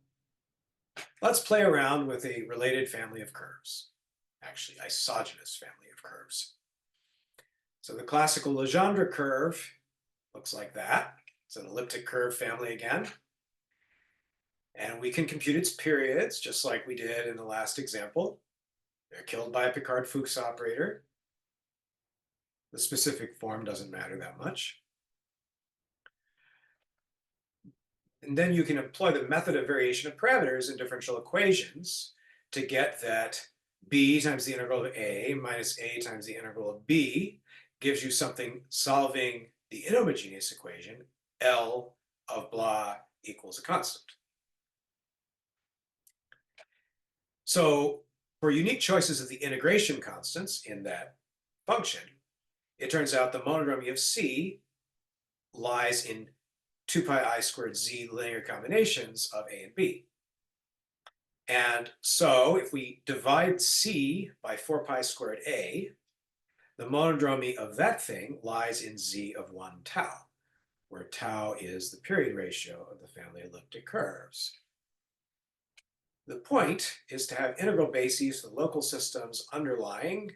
let's play around with a related family of curves, actually isogenous family of curves. So the classical Legendre curve looks like that. It's an elliptic curve family again. And we can compute its periods just like we did in the last example. They're killed by a Picard-Fuchs operator. The specific form doesn't matter that much. And then you can employ the method of variation of parameters in differential equations to get that b times the integral of a minus a times the integral of b gives you something solving the inhomogeneous equation, L of blah equals a constant. So for unique choices of the integration constants in that function, it turns out the monodromy of C lies in 2 pi I squared Z linear combinations of A and B. And so if we divide C by 4 pi squared A, the monodromy of that thing lies in Z of 1 tau, where tau is the period ratio of the family of elliptic curves. The point is to have integral bases for local systems underlying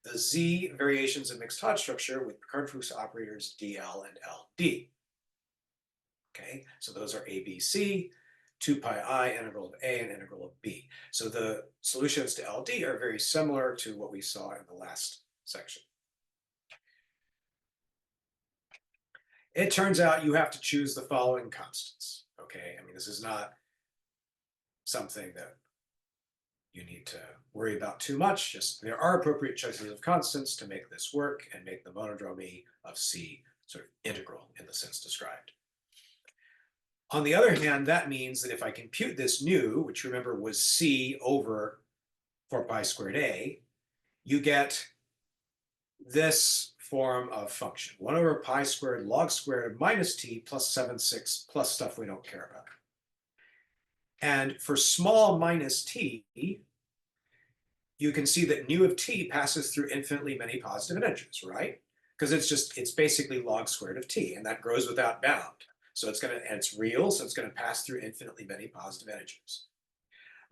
the Z variations of mixed Hodge structure with Picard-Fuchs operators DL and LD. Okay, so those are ABC, 2 pi I, integral of A and integral of B. So the solutions to LD are very similar to what we saw in the last section. It turns out you have to choose the following constants. Okay, I mean, this is not something that you need to worry about too much. Just there are appropriate choices of constants to make this work and make the monodromy of C sort of integral in the sense described. On the other hand, that means that if I compute this nu, which remember was C over 4 pi squared A, you get this form of function, 1 over pi squared log squared of minus t plus 7/6 plus stuff we don't care about. And for small minus t, you can see that nu of t passes through infinitely many positive integers, right? Because it's basically log squared of t, and that grows without bound. So and it's real, so it's going to pass through infinitely many positive integers.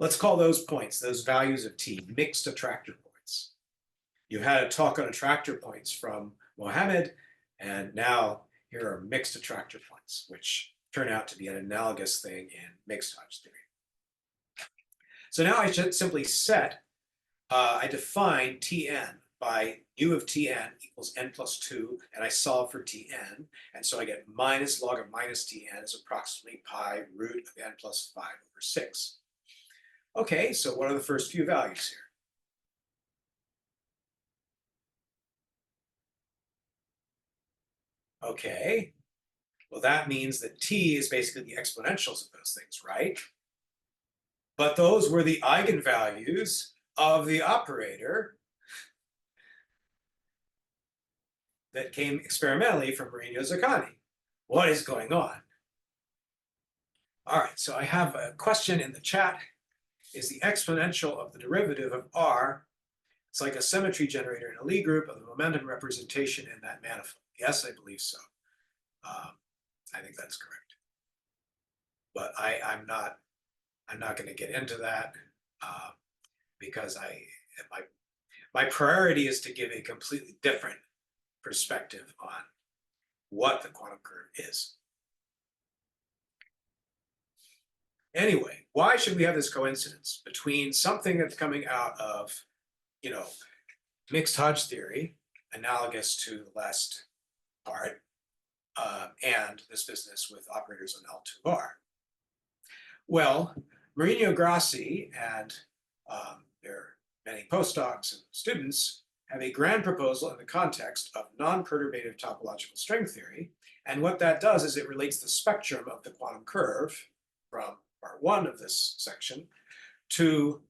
Let's call those points, those values of t, mixed attractor points. You've had a talk on attractor points from Mohammed, and now here are mixed attractor points, which turn out to be an analogous thing in mixed Hodge theory. So now I should simply set, I define Tn by u of Tn equals n plus 2, and I solve for Tn, and so I get minus log of minus Tn is approximately pi root of n plus 5 over 6. Okay, so what are the first few values here? Okay, well that means that t is basically the exponentials of those things, right? But those were the eigenvalues of the operator that came experimentally from Marino-Zaccani. What is going on? All right, so I have a question in the chat. Is the exponential of the derivative of R, it's like a symmetry generator in a Lie group of the momentum representation in that manifold? Yes, I believe so. I think that's correct. But I'm not going to get into that because my priority is to give a completely different perspective on what the quantum curve is. Anyway, why should we have this coincidence between something that's coming out of, mixed Hodge theory, analogous to the last part, and this business with operators on L2R? Well, Mourinho Grassi and their many postdocs and students have a grand proposal in the context of non-perturbative topological string theory. And what that does is it relates the spectrum of the quantum curve from part 1 of this section to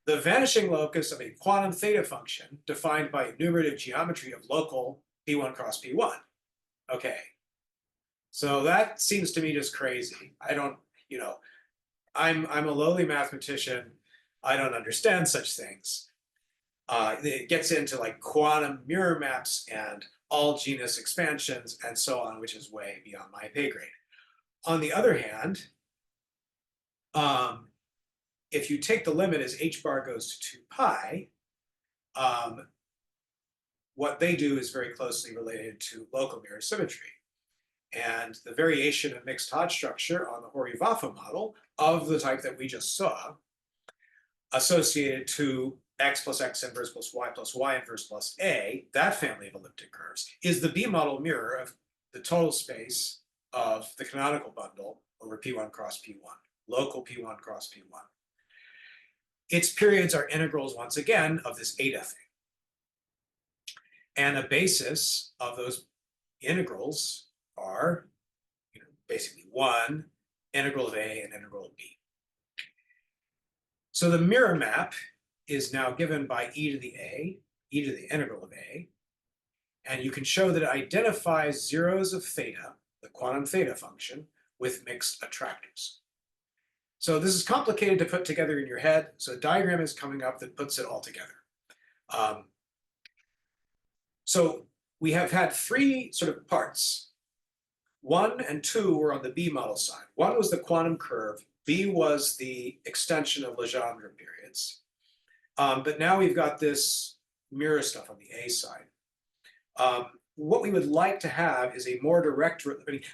the vanishing locus of a quantum theta function defined by enumerative geometry of local P1 cross P1. Okay, so that seems to me just crazy. I don't, I'm a lowly mathematician. I don't understand such things. It gets into like quantum mirror maps and all genus expansions and so on, which is way beyond my pay grade. On the other hand, if you take the limit as h bar goes to 2 pi, what they do is very closely related to local mirror symmetry. And the variation of mixed Hodge structure on the Hori-Vafa model of the type that we just saw, associated to x plus x inverse plus y inverse plus a, that family of elliptic curves, is the B model mirror of the total space of the canonical bundle over P1 cross P1, local P1 cross P1. Its periods are integrals, once again, of this eta thing. And a basis of those integrals are basically 1, integral of A and integral of B. So the mirror map is now given by e to the A, e to the integral of A, and you can show that it identifies zeros of theta, the quantum theta function, with mixed attractors. So this is complicated to put together in your head, so a diagram is coming up that puts it all together. So we have had 3 sort of parts. 1 and 2 were on the B model side. 1 was the quantum curve, B was the extension of Legendre periods. But now we've got this mirror stuff on the A side. What we would like to have is a more direct,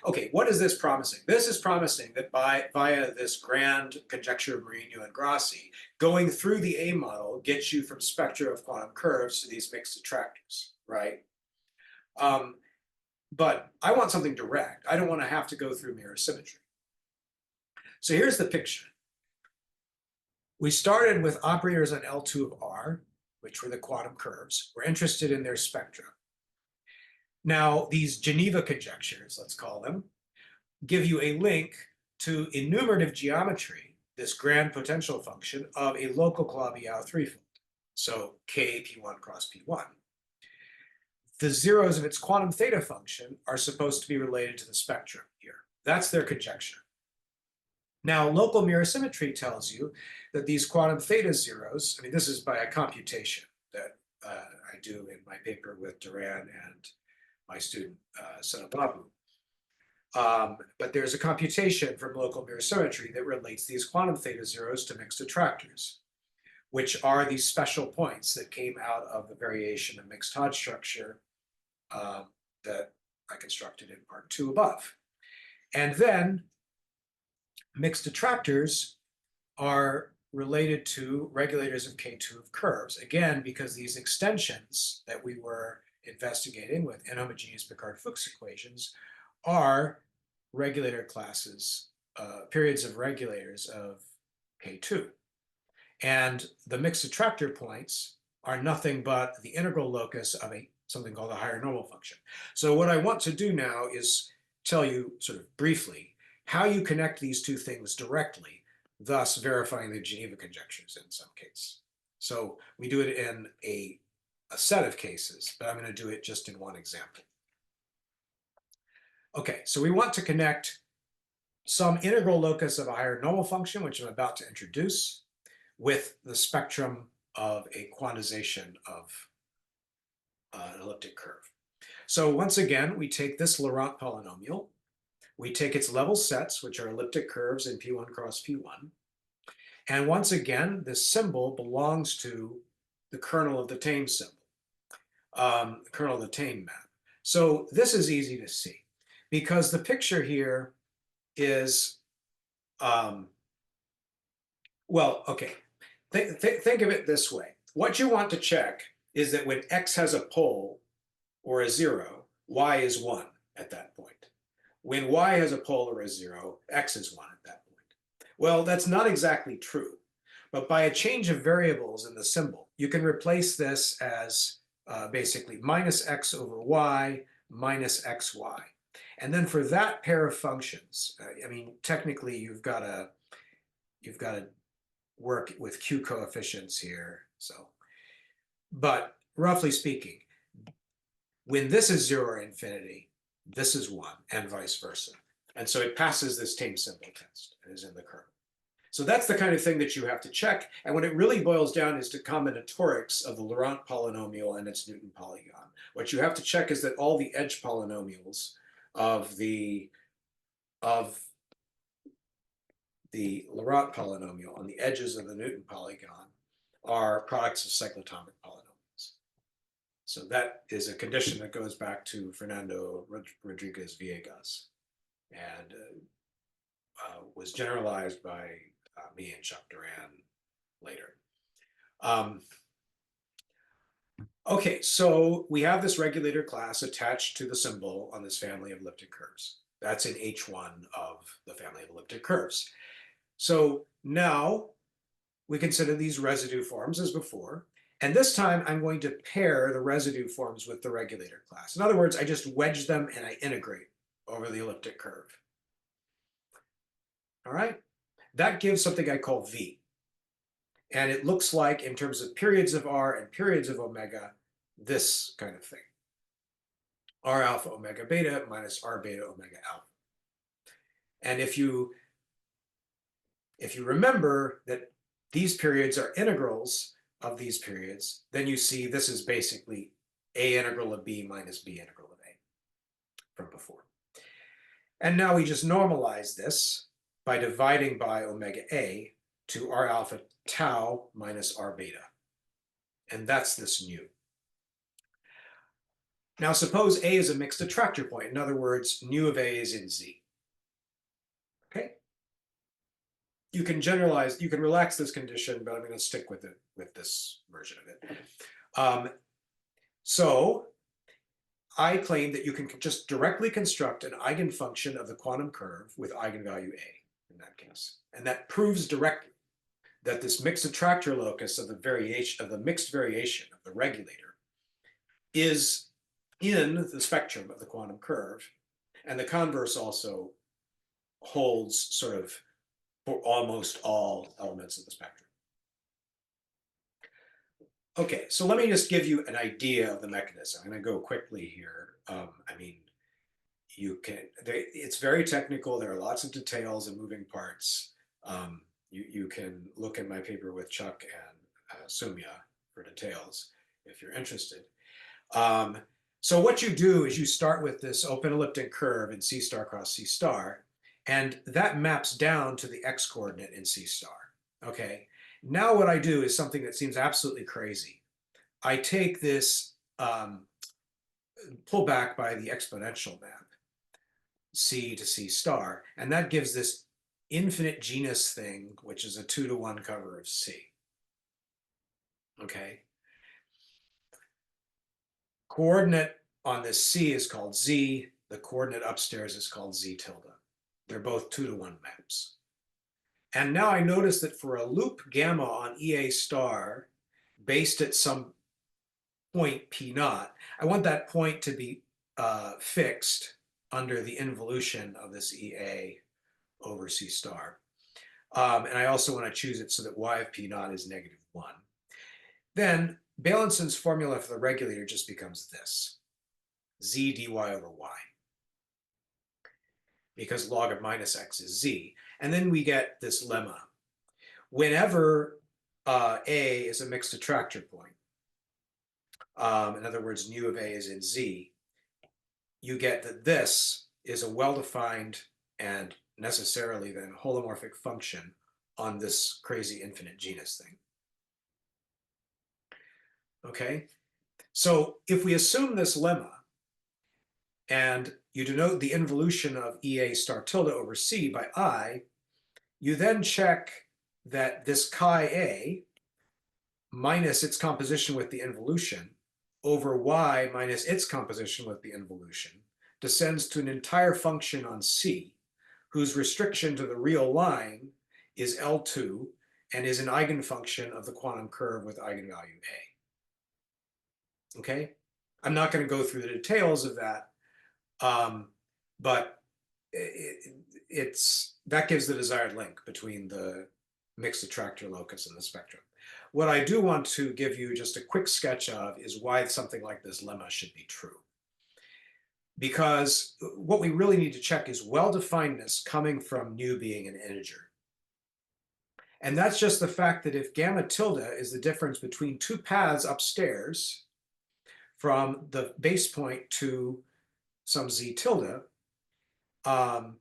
okay, what is this promising? This is promising that via this grand conjecture of Mourinho and Grassi, going through the A model gets you from spectra of quantum curves to these mixed attractors, right? But I want something direct. I don't want to have to go through mirror symmetry. So here's the picture. We started with operators on L2 of R, which were the quantum curves. We're interested in their spectra. Now, these Geneva conjectures, let's call them, give you a link to enumerative geometry, this grand potential function of a local Calabi-Yau threefold. So K P1 cross P1. The zeros of its quantum theta function are supposed to be related to the spectrum here. That's their conjecture. Now, local mirror symmetry tells you that these quantum theta zeros, I mean, this is by a computation that I do in my paper with Duran and my student, Babu. But there's a computation from local mirror symmetry that relates these quantum theta zeros to mixed attractors, which are these special points that came out of the variation of mixed Hodge structure that I constructed in part 2 above. And then mixed attractors are related to regulators of K2 of curves, again, because these extensions that we were investigating with inhomogeneous Picard-Fuchs equations are regulator classes, periods of regulators of K2. And the mixed attractor points are nothing but the integral locus of something called a higher normal function. So what I want to do now is tell you sort of briefly how you connect these two things directly, thus verifying the Geneva conjectures in some case. So we do it in a set of cases, but I'm going to do it just in one example. Okay, so we want to connect some integral locus of a higher normal function, which I'm about to introduce, with the spectrum of a quantization of an elliptic curve. So once again, we take this Laurent polynomial, We take its level sets, which are elliptic curves in P1 cross P1. And once again, this symbol belongs to the kernel of the tame symbol, kernel of the tame map. So this is easy to see because the picture here is, well, okay. Think of it this way. What you want to check is that when X has a pole or a 0, Y is 1 at that point. When Y has a pole or a 0, X is 1 at that point. Well, that's not exactly true, but by a change of variables in the symbol, you can replace this as basically minus X over Y minus XY. And then for that pair of functions, I mean, technically you've got to work with Q coefficients here. So, but roughly speaking, when this is 0 or infinity, this is 1 and vice versa. And so it passes this tame symbol test and is in the kernel. So that's the kind of thing that you have to check. And what it really boils down is to combinatorics of the Laurent polynomial and its Newton polygon. What you have to check is that all the edge polynomials of the Laurent polynomial on the edges of the Newton polygon are products of cyclotomic polynomials. So that is a condition that goes back to Fernando Rodriguez Villegas and was generalized by me and Chuck Duran later. Okay, so we have this regulator class attached to the symbol on this family of elliptic curves. That's in H1 of the family of elliptic curves. So now we consider these residue forms as before. And this time I'm going to pair the residue forms with the regulator class. In other words, I just wedge them and I integrate over the elliptic curve. All right, that gives something I call V. And it looks like, in terms of periods of R and periods of omega, this kind of thing. R alpha omega beta minus R beta omega alpha. And if you remember that these periods are integrals of these periods, then you see this is basically A integral of B minus B integral of A from before. And now we just normalize this by dividing by omega A to R alpha tau minus R beta. And that's this nu. Now suppose A is a mixed attractor point. In other words, nu of A is in Z. Okay? You can generalize, you can relax this condition, but I'm going to stick with it, with this version of it. So I claim that you can just directly construct an eigenfunction of the quantum curve with eigenvalue A in that case. And that proves directly that this mixed attractor locus of the variation of the mixed variation of the regulator is in the spectrum of the quantum curve. And the converse also holds sort of for almost all elements of the spectrum. Okay, so let me just give you an idea of the mechanism. I'm going to go quickly here. I mean, you can, it's very technical. There are lots of details and moving parts. You can look at my paper with Chuck and Sumya for details if you're interested. So what you do is you start with this open elliptic curve in C star cross C star, and that maps down to the X coordinate in C star, okay? Now what I do is something that seems absolutely crazy. I take this, pull back by the exponential map, C to C star, and that gives this infinite genus thing, which is a 2-to-1 cover of C, okay? Coordinate on this C is called Z. The coordinate upstairs is called Z tilde. They're both 2-to-1 maps. And now I notice that for a loop gamma on EA star based at some point P naught, I want that point to be fixed under the involution of this EA over C star. And I also want to choose it so that Y of P naught is -1. Then Balancen's formula for the regulator just becomes this, Z dy over Y, because log of minus X is Z. And then we get this lemma. Whenever A is a mixed attractor point, in other words, nu of A is in Z, you get that this is a well-defined and necessarily then holomorphic function on this crazy infinite genus thing. Okay, so if we assume this lemma and you denote the involution of EA star tilde over C by I, you then check that this chi A minus its composition with the involution over Y minus its composition with the involution descends to an entire function on C, whose restriction to the real line is L2 and is an eigenfunction of the quantum curve with eigenvalue A. Okay, I'm not going to go through the details of that, but that gives the desired link between the mixed attractor locus and the spectrum. What I do want to give you just a quick sketch of is why something like this lemma should be true. Because what we really need to check is well-definedness coming from nu being an integer. And that's just the fact that if gamma tilde is the difference between two paths upstairs from the base point to some z tilde, and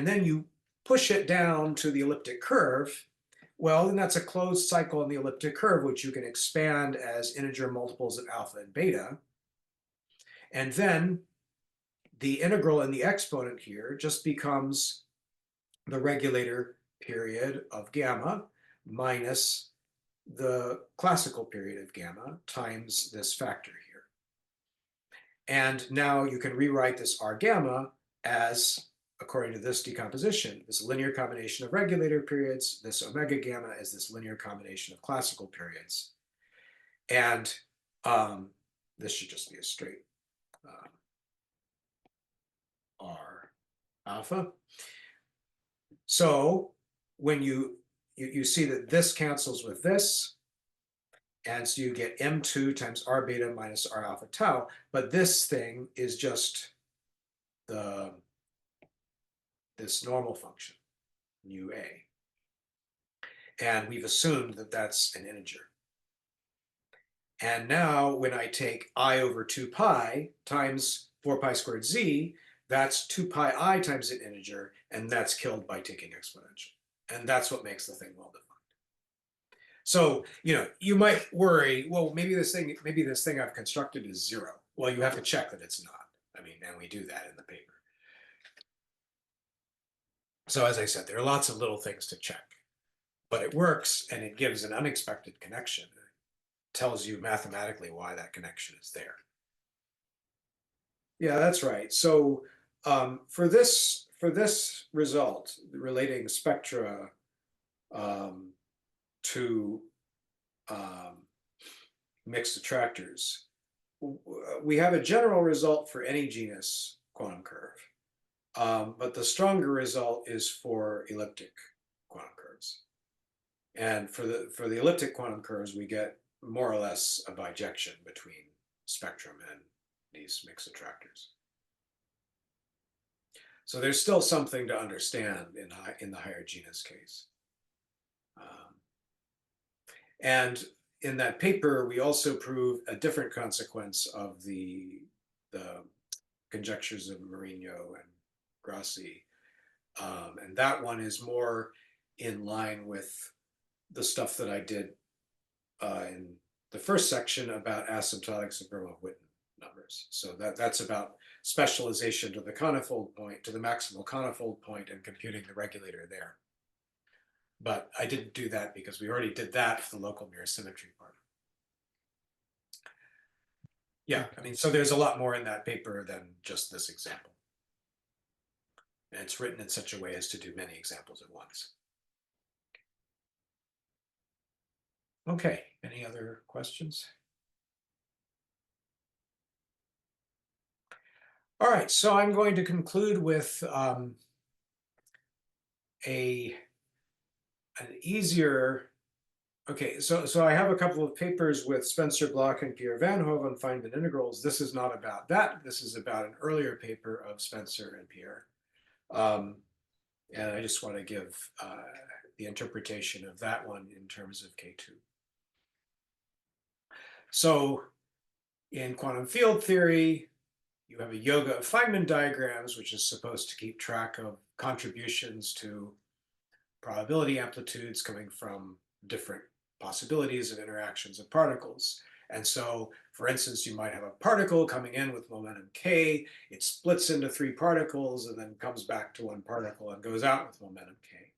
then you push it down to the elliptic curve, well, then that's a closed cycle in the elliptic curve, which you can expand as integer multiples of alpha and beta. And then the integral in the exponent here just becomes the regulator period of gamma minus the classical period of gamma times this factor here. And now you can rewrite this R gamma as, according to this decomposition, this linear combination of regulator periods, this omega gamma is this linear combination of classical periods. And this should just be a straight R alpha. So when you see that this cancels with this, and so you get M2 times R beta minus R alpha tau, but this thing is just this normal function, nu A. And we've assumed that that's an integer. And now when I take I over 2 pi times 4 pi squared z, that's 2 pi I times an integer, and that's killed by taking exponential. And that's what makes the thing well-defined. So, you might worry, well, maybe this thing I've constructed is 0. Well, you have to check that it's not. I mean, and we do that in the paper. So as I said, there are lots of little things to check, but it works and it gives an unexpected connection. It tells you mathematically why that connection is there. Yeah, that's right. So for this result, relating spectra to mixed attractors, we have a general result for any genus quantum curve, but the stronger result is for elliptic quantum curves. And for the elliptic quantum curves, we get more or less a bijection between spectrum and these mixed attractors. So there's still something to understand in the higher genus case. And in that paper, we also prove a different consequence of the conjectures of Marino and Grassi. And that one is more in line with the stuff that I did in the first section about asymptotic Sobromov-Witten numbers. So that's about specialization to the conifold point, to the maximal conifold point, and computing the regulator there. But I didn't do that because we already did that for the local mirror symmetry part. Yeah, I mean, so there's a lot more in that paper than just this example. And it's written in such a way as to do many examples at once. Okay, any other questions? All right, so I'm going to conclude with an easier, okay, so I have a couple of papers with Spencer Bloch and Pierre Van Hove on Feynman integrals. This is not about that. This is about an earlier paper of Spencer and Pierre. And I just want to give the interpretation of that one in terms of K2. So in quantum field theory, You have a yoga of Feynman diagrams, which is supposed to keep track of contributions to probability amplitudes coming from different possibilities of interactions of particles. And so, for instance, you might have a particle coming in with momentum k, it splits into 3 particles and then comes back to 1 particle and goes out with momentum k.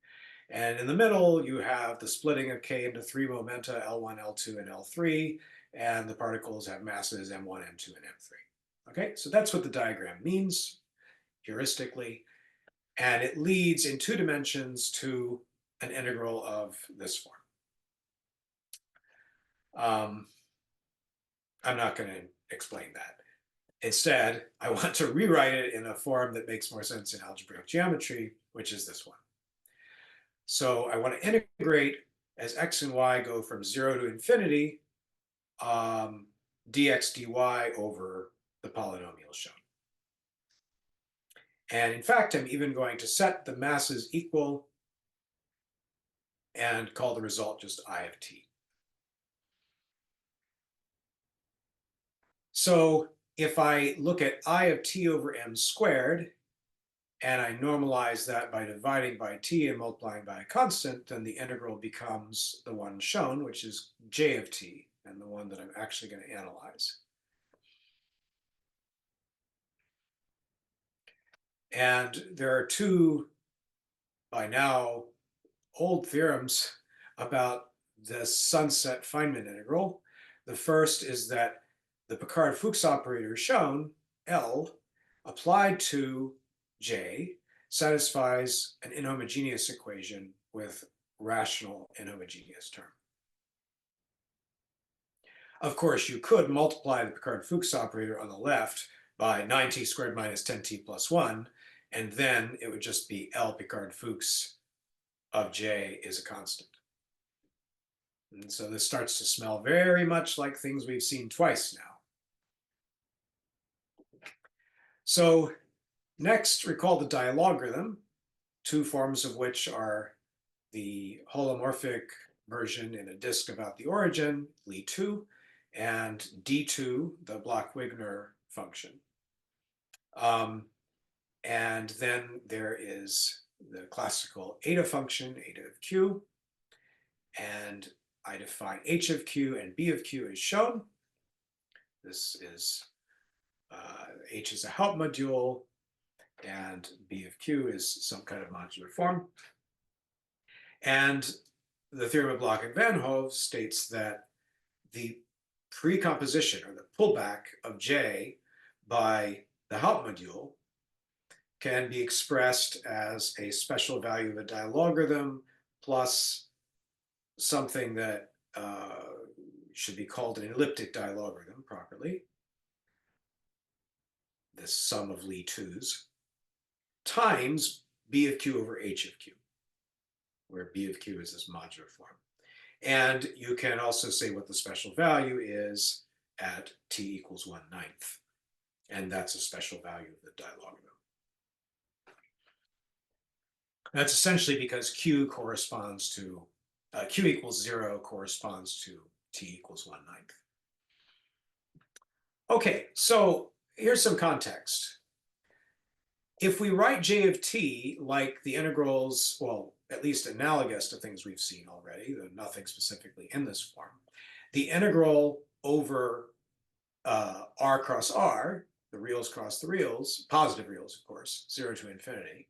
And in the middle, you have the splitting of k into 3 momenta, L1, L2, and L3, and the particles have masses M1, M2, and M3. Okay, so that's what the diagram means heuristically, and it leads in 2 dimensions to an integral of this form. I'm not going to explain that. Instead, I want to rewrite it in a form that makes more sense in algebraic geometry, which is this one. So I want to integrate as x and y go from 0 to infinity, dx dy over the polynomial shown. And in fact, I'm even going to set the masses equal and call the result just I of t. So if I look at I of t over m squared, and I normalize that by dividing by t and multiplying by a constant, then the integral becomes the one shown, which is j of t, and the one that I'm actually going to analyze. And there are 2, by now, old theorems about the sunset Feynman integral. The first is that the Picard-Fuchs operator shown, L, applied to J, satisfies an inhomogeneous equation with rational inhomogeneous term. Of course, you could multiply the Picard-Fuchs operator on the left by 9t squared minus 10t plus 1, and then it would just be L Picard-Fuchs of J is a constant. And so this starts to smell very much like things we've seen twice now. So next, recall the dilogarithm, 2 forms of which are the holomorphic version in a disk about the origin, Li2, and D2, the Bloch-Wigner function. And then there is the classical eta function, eta of q, and I define h of q and b of q as shown. This is h is a help module, and b of q is some kind of modular form. And the theorem of Bloch and Van Hove states that the precomposition or the pullback of J by the help module can be expressed as a special value of a dilogarithm plus something that should be called an elliptic dilogarithm properly, this sum of Li2's, times b of q over h of q, where b of q is this modular form. And you can also say what the special value is at t equals 1/9. And that's a special value of the dilogarithm. That's essentially because q corresponds to, q equals 0 corresponds to t equals 1/9. Okay, so here's some context. If we write j of t like the integrals, well, at least analogous to things we've seen already, though nothing specifically in this form, the integral over r cross r, the reals cross the reals, positive reals, of course, 0 to infinity,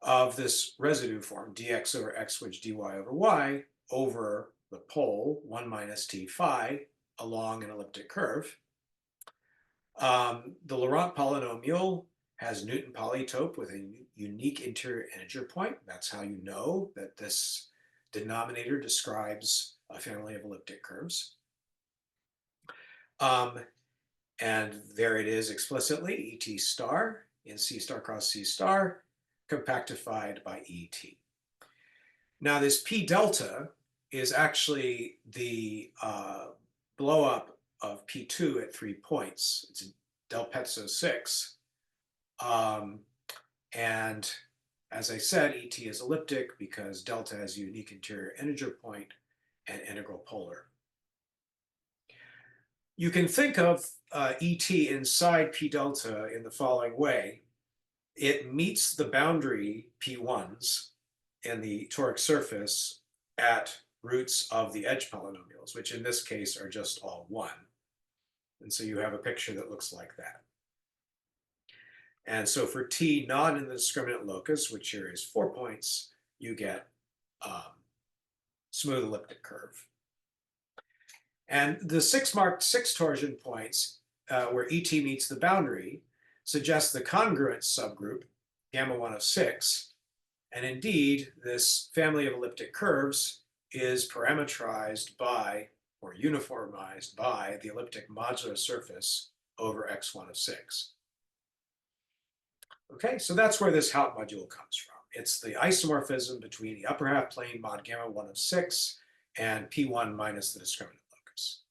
of this residue form, dx over x, which dy over y, over the pole 1 minus t phi along an elliptic curve. The Laurent polynomial has Newton polytope with a unique interior integer point. That's how you know that this denominator describes a family of elliptic curves. And there it is explicitly, ET star in C star cross C star, compactified by ET. Now this P delta is actually the blow up of P2 at 3 points. It's del Pezzo 6. And as I said, ET is elliptic because delta has a unique interior integer point and integral polar. you can think of ET inside P delta in the following way. It meets the boundary P1s in the toric surface at roots of the edge polynomials, which in this case are just all 1. And so you have a picture that looks like that. And so for T not in the discriminant locus, which here is 4 points, you get smooth elliptic curve. And the 6 marked 6 torsion points where ET meets the boundary suggest the congruent subgroup, gamma 1 of 6. And indeed, this family of elliptic curves is parametrized by, or uniformized by, the elliptic modular surface over x1 of 6. Okay, so that's where this Haupt module comes from. It's the isomorphism between the upper half plane mod gamma 1 of 6 and P1 minus the discriminant locus.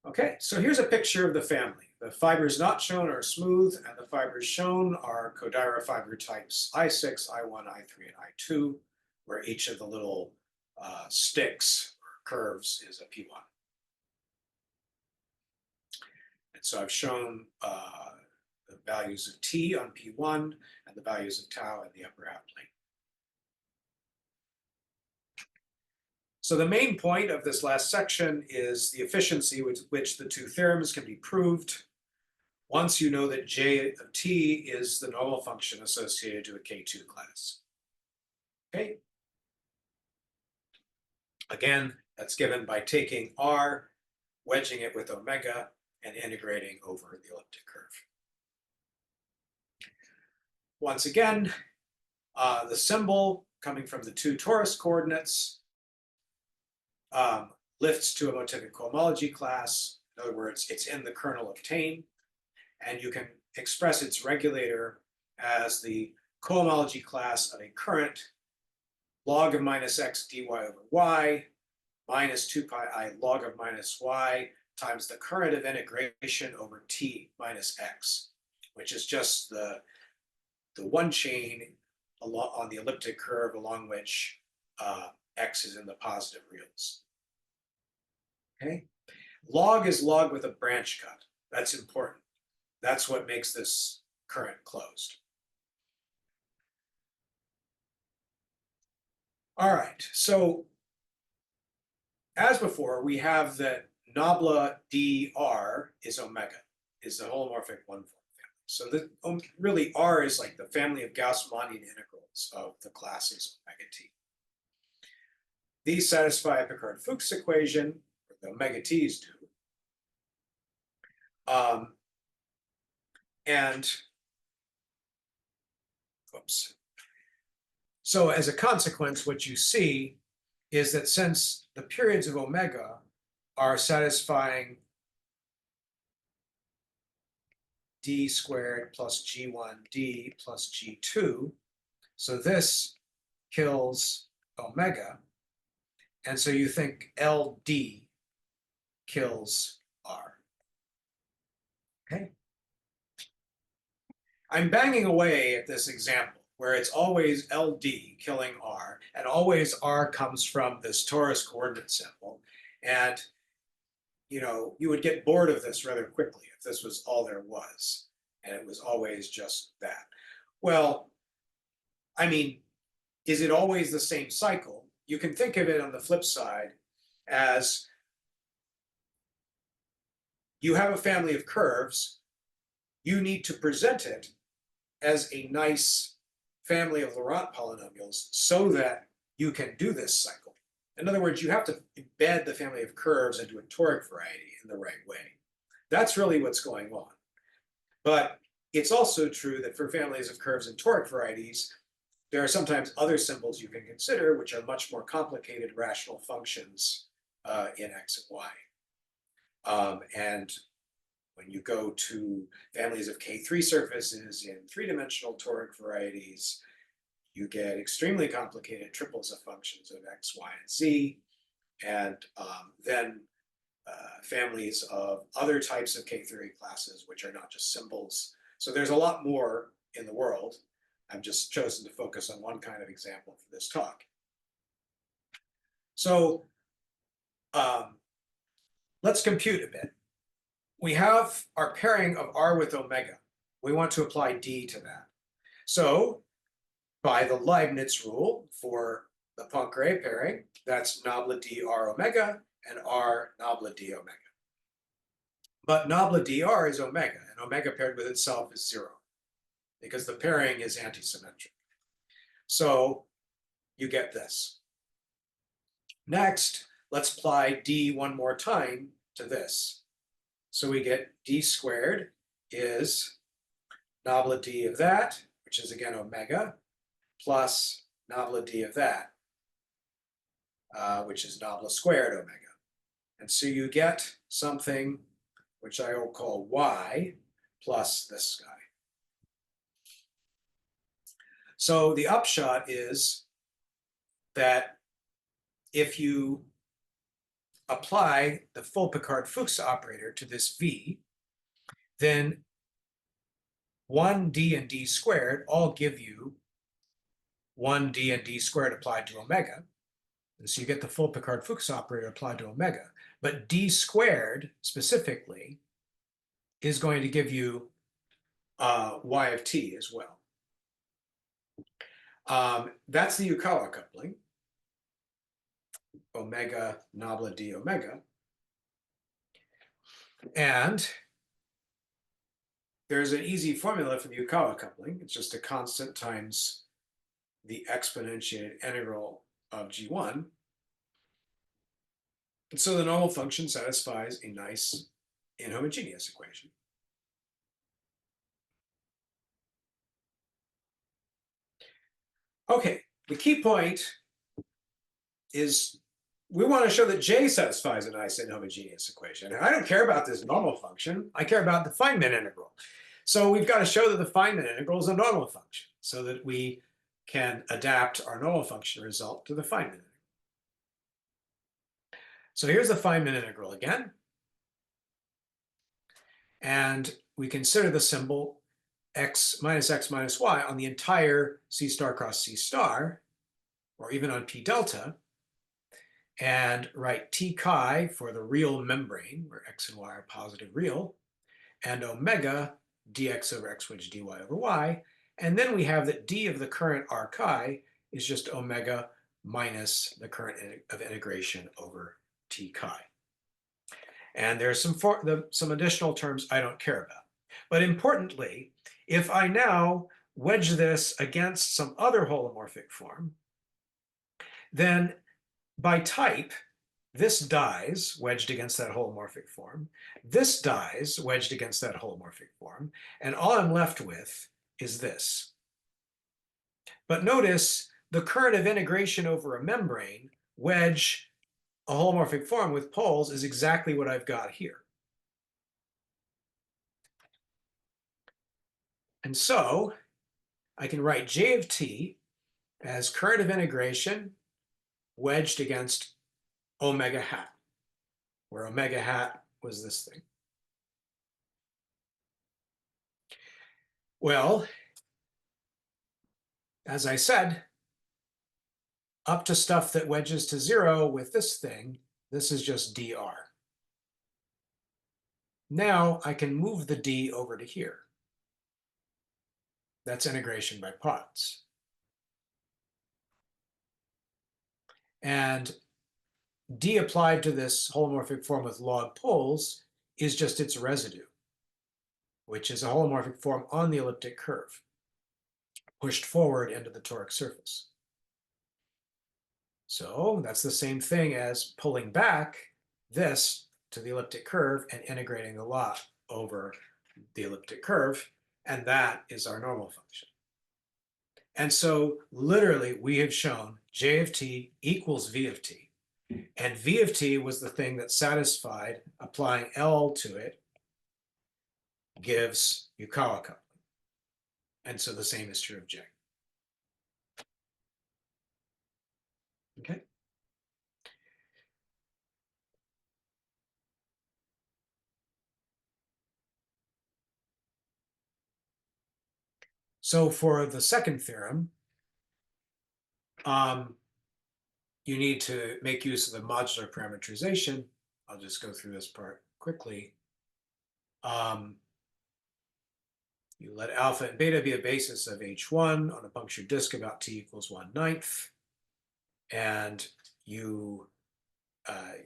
Okay, so here's a picture of the family. The fibers not shown are smooth, and the fibers shown are Kodaira fiber types I6, I1, I3, and I2, where each of the little sticks or curves is a P1. And so I've shown the values of T on P1 and the values of tau in the upper half plane. So the main point of this last section is the efficiency with which the two theorems can be proved once you know that J of T is the normal function associated to a K2 class. Okay. Again, that's given by taking R, wedging it with omega, and integrating over the elliptic curve. Once again, the symbol coming from the two torus coordinates lifts to a motivic cohomology class. In other words, it's in the kernel of tane, and you can express its regulator as the cohomology class of a current log of minus x dy over y minus 2 pi I log of minus y times the current of integration over t minus x, which is just the one chain on the elliptic curve along which x is in the positive reals. Okay, log is log with a branch cut. That's important. That's what makes this current closed. All right, so as before, we have that nabla dr is omega, is the holomorphic one-form family. So really R is like the family of Gauss-Mondian integrals of the classes omega t. These satisfy a Picard-Fuchs equation, or the omega t's do. Whoops. So as a consequence, what you see is that since the periods of omega are satisfying d squared plus g1d plus g2, so this kills omega, and so you think LD kills R. Okay. I'm banging away at this example where it's always LD killing R, and always R comes from this torus coordinate symbol. And you would get bored of this rather quickly if this was all there was, and it was always just that. Well, I mean, is it always the same cycle? You can think of it on the flip side as you have a family of curves, you need to present it as a nice family of Laurent polynomials so that you can do this cycle. In other words, you have to embed the family of curves into a toric variety in the right way. That's really what's going on. But it's also true that for families of curves and toric varieties, there are sometimes other symbols you can consider, which are much more complicated rational functions in x and y. And when you go to families of K3 surfaces in three-dimensional toric varieties, you get extremely complicated triples of functions of x, y, and z, and then families of other types of K3 classes, which are not just symbols. So there's a lot more in the world. I've just chosen to focus on one kind of example for this talk. So let's compute a bit. We have our pairing of R with omega. We want to apply D to that. So by the Leibniz rule for the Poincare pairing, that's nabla D R omega and R nabla D omega. But nabla dr is omega, and omega paired with itself is 0, because the pairing is antisymmetric. So you get this. Next, let's apply D one more time to this. So we get D squared is nabla D of that, which is again omega, plus nabla D of that, which is nabla squared omega. And so you get something which I will call Y plus this guy. So the upshot is that if you apply the full Picard-Fuchs operator to this V, then 1D and D squared all give you 1D and D squared applied to omega. And so you get the full Picard-Fuchs operator applied to omega. But D squared specifically is going to give you Y of T as well. That's the Yukawa coupling, omega nabla D omega. And there's an easy formula for the Yukawa coupling. It's just a constant times the exponentiated integral of G1. And so the normal function satisfies a nice inhomogeneous equation. Okay, the key point is we want to show that J satisfies a nice inhomogeneous equation. And I don't care about this normal function. I care about the Feynman integral. So we've got to show that the Feynman integral is a normal function so that we can adapt our normal function result to the Feynman integral. So here's the Feynman integral again. And we consider the symbol x minus y on the entire C star cross C star, or even on P delta, and write T chi for the real membrane, where x and y are positive real, and omega dx over x wedge dy over y. And then we have that d of the current r chi is just omega minus the current of integration over T chi. And there's some additional terms I don't care about. But importantly, if I now wedge this against some other holomorphic form, then by type, this dies wedged against that holomorphic form. This dies wedged against that holomorphic form. And all I'm left with is this. But notice the current of integration over a membrane wedge a holomorphic form with poles is exactly what I've got here. And so I can write J of T as current of integration wedged against omega hat, where omega hat was this thing. Well, as I said, up to stuff that wedges to 0 with this thing, this is just dr. Now I can move the d over to here. That's integration by parts. And d applied to this holomorphic form with log poles is just its residue, which is a holomorphic form on the elliptic curve, pushed forward into the toric surface. So that's the same thing as pulling back this to the elliptic curve and integrating the lot over the elliptic curve, and that is our normal function. And so literally we have shown J of T equals V of T, and V of T was the thing that satisfied applying L to it gives Yukawa coupling. And so the same is true of J. Okay. So for the second theorem, you need to make use of the modular parameterization. I'll just go through this part quickly. You let alpha and beta be a basis of H1 on a punctured disk about t equals 1/9. And you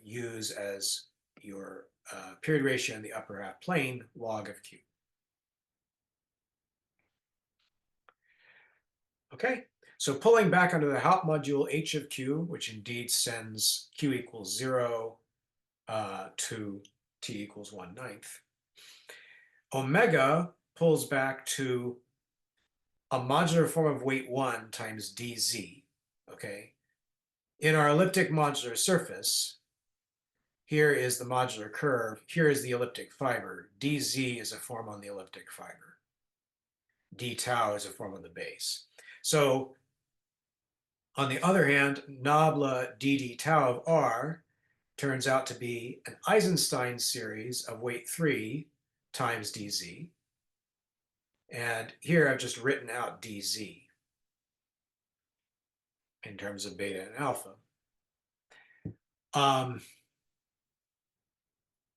use as your period ratio in the upper half plane log of Q. Okay, so pulling back onto the Haupt module H of Q, which indeed sends Q equals 0 to t equals 1/9. Omega pulls back to a modular form of weight 1 times dz, okay? In our elliptic modular surface, here is the modular curve, here is the elliptic fiber. dz is a form on the elliptic fiber. d tau is a form on the base. So on the other hand, nabla dd tau of r turns out to be an Eisenstein series of weight 3 times dz. And here I've just written out dz in terms of beta and alpha.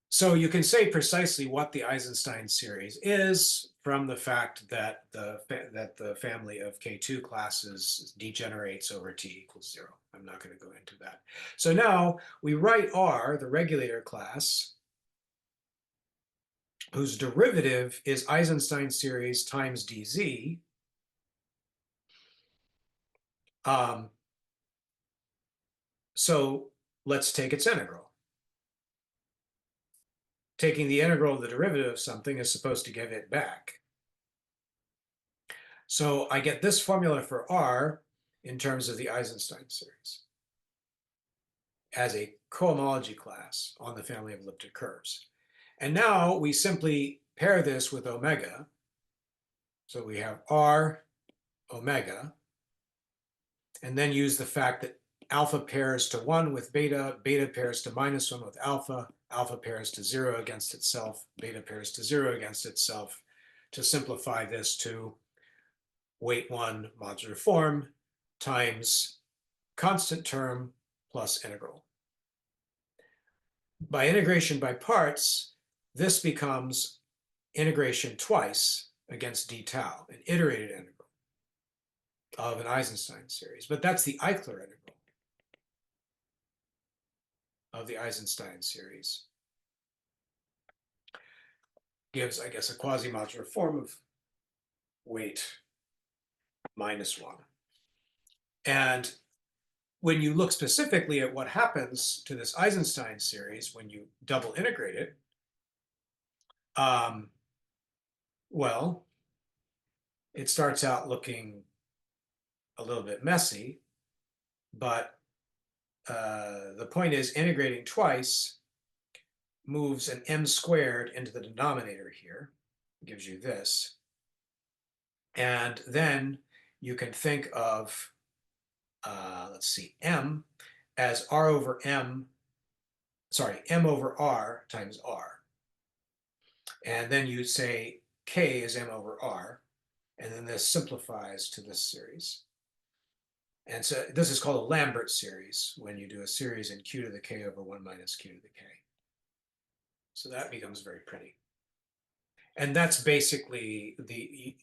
So you can say precisely what the Eisenstein series is from the fact that the family of K2 classes degenerates over t equals 0. I'm not going to go into that. So now we write R, the regulator class, whose derivative is Eisenstein series times dz. So let's take its integral. Taking the integral of the derivative of something is supposed to give it back. So I get this formula for R in terms of the Eisenstein series as a cohomology class on the family of elliptic curves. And now we simply pair this with omega. So we have R omega, and then use the fact that alpha pairs to 1 with beta, beta pairs to -1 with alpha, alpha pairs to 0 against itself, beta pairs to 0 against itself, to simplify this to weight 1 modular form times constant term plus integral. By integration by parts, this becomes integration twice against d tau, an iterated integral of an Eisenstein series. But that's the Eichler integral of the Eisenstein series. Gives, I guess, a quasi-modular form of weight -1. And when you look specifically at what happens to this Eisenstein series when you double integrate it, well, it starts out looking a little bit messy, but the point is integrating twice moves an m squared into the denominator here, gives you this. And then you can think of, let's see, m as r over m, sorry, m over r times r. And then you say k is m over r, and then this simplifies to this series. And so this is called a Lambert series when you do a series in q to the k over 1 minus q to the k. So that becomes very pretty. And that's basically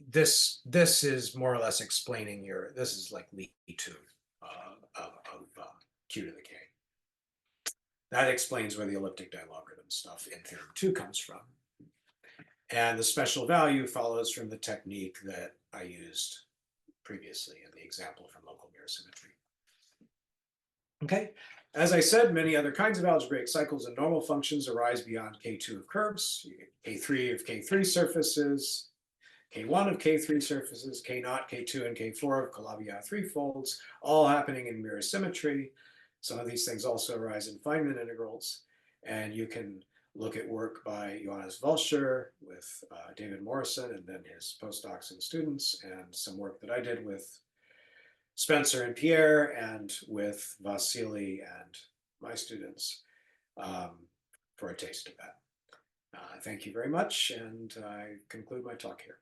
this is more or less explaining this is like Lie 2 of q to the k. That explains where the elliptic dilogarithm stuff in theorem 2 comes from. And the special value follows from the technique that I used previously in the example from local mirror symmetry. Okay, as I said, many other kinds of algebraic cycles and normal functions arise beyond K2 of curves. You get K3 of K3 surfaces, K1 of K3 surfaces, K0, K2, and K4 of Calabi-Yau threefolds, all happening in mirror symmetry. Some of these things also arise in Feynman integrals, and you can look at work by Johannes Walscher with David Morrison and then his postdocs and students, and some work that I did with Spencer and Pierre and with Vasily and my students for a taste of that. Thank you very much, and I conclude my talk here.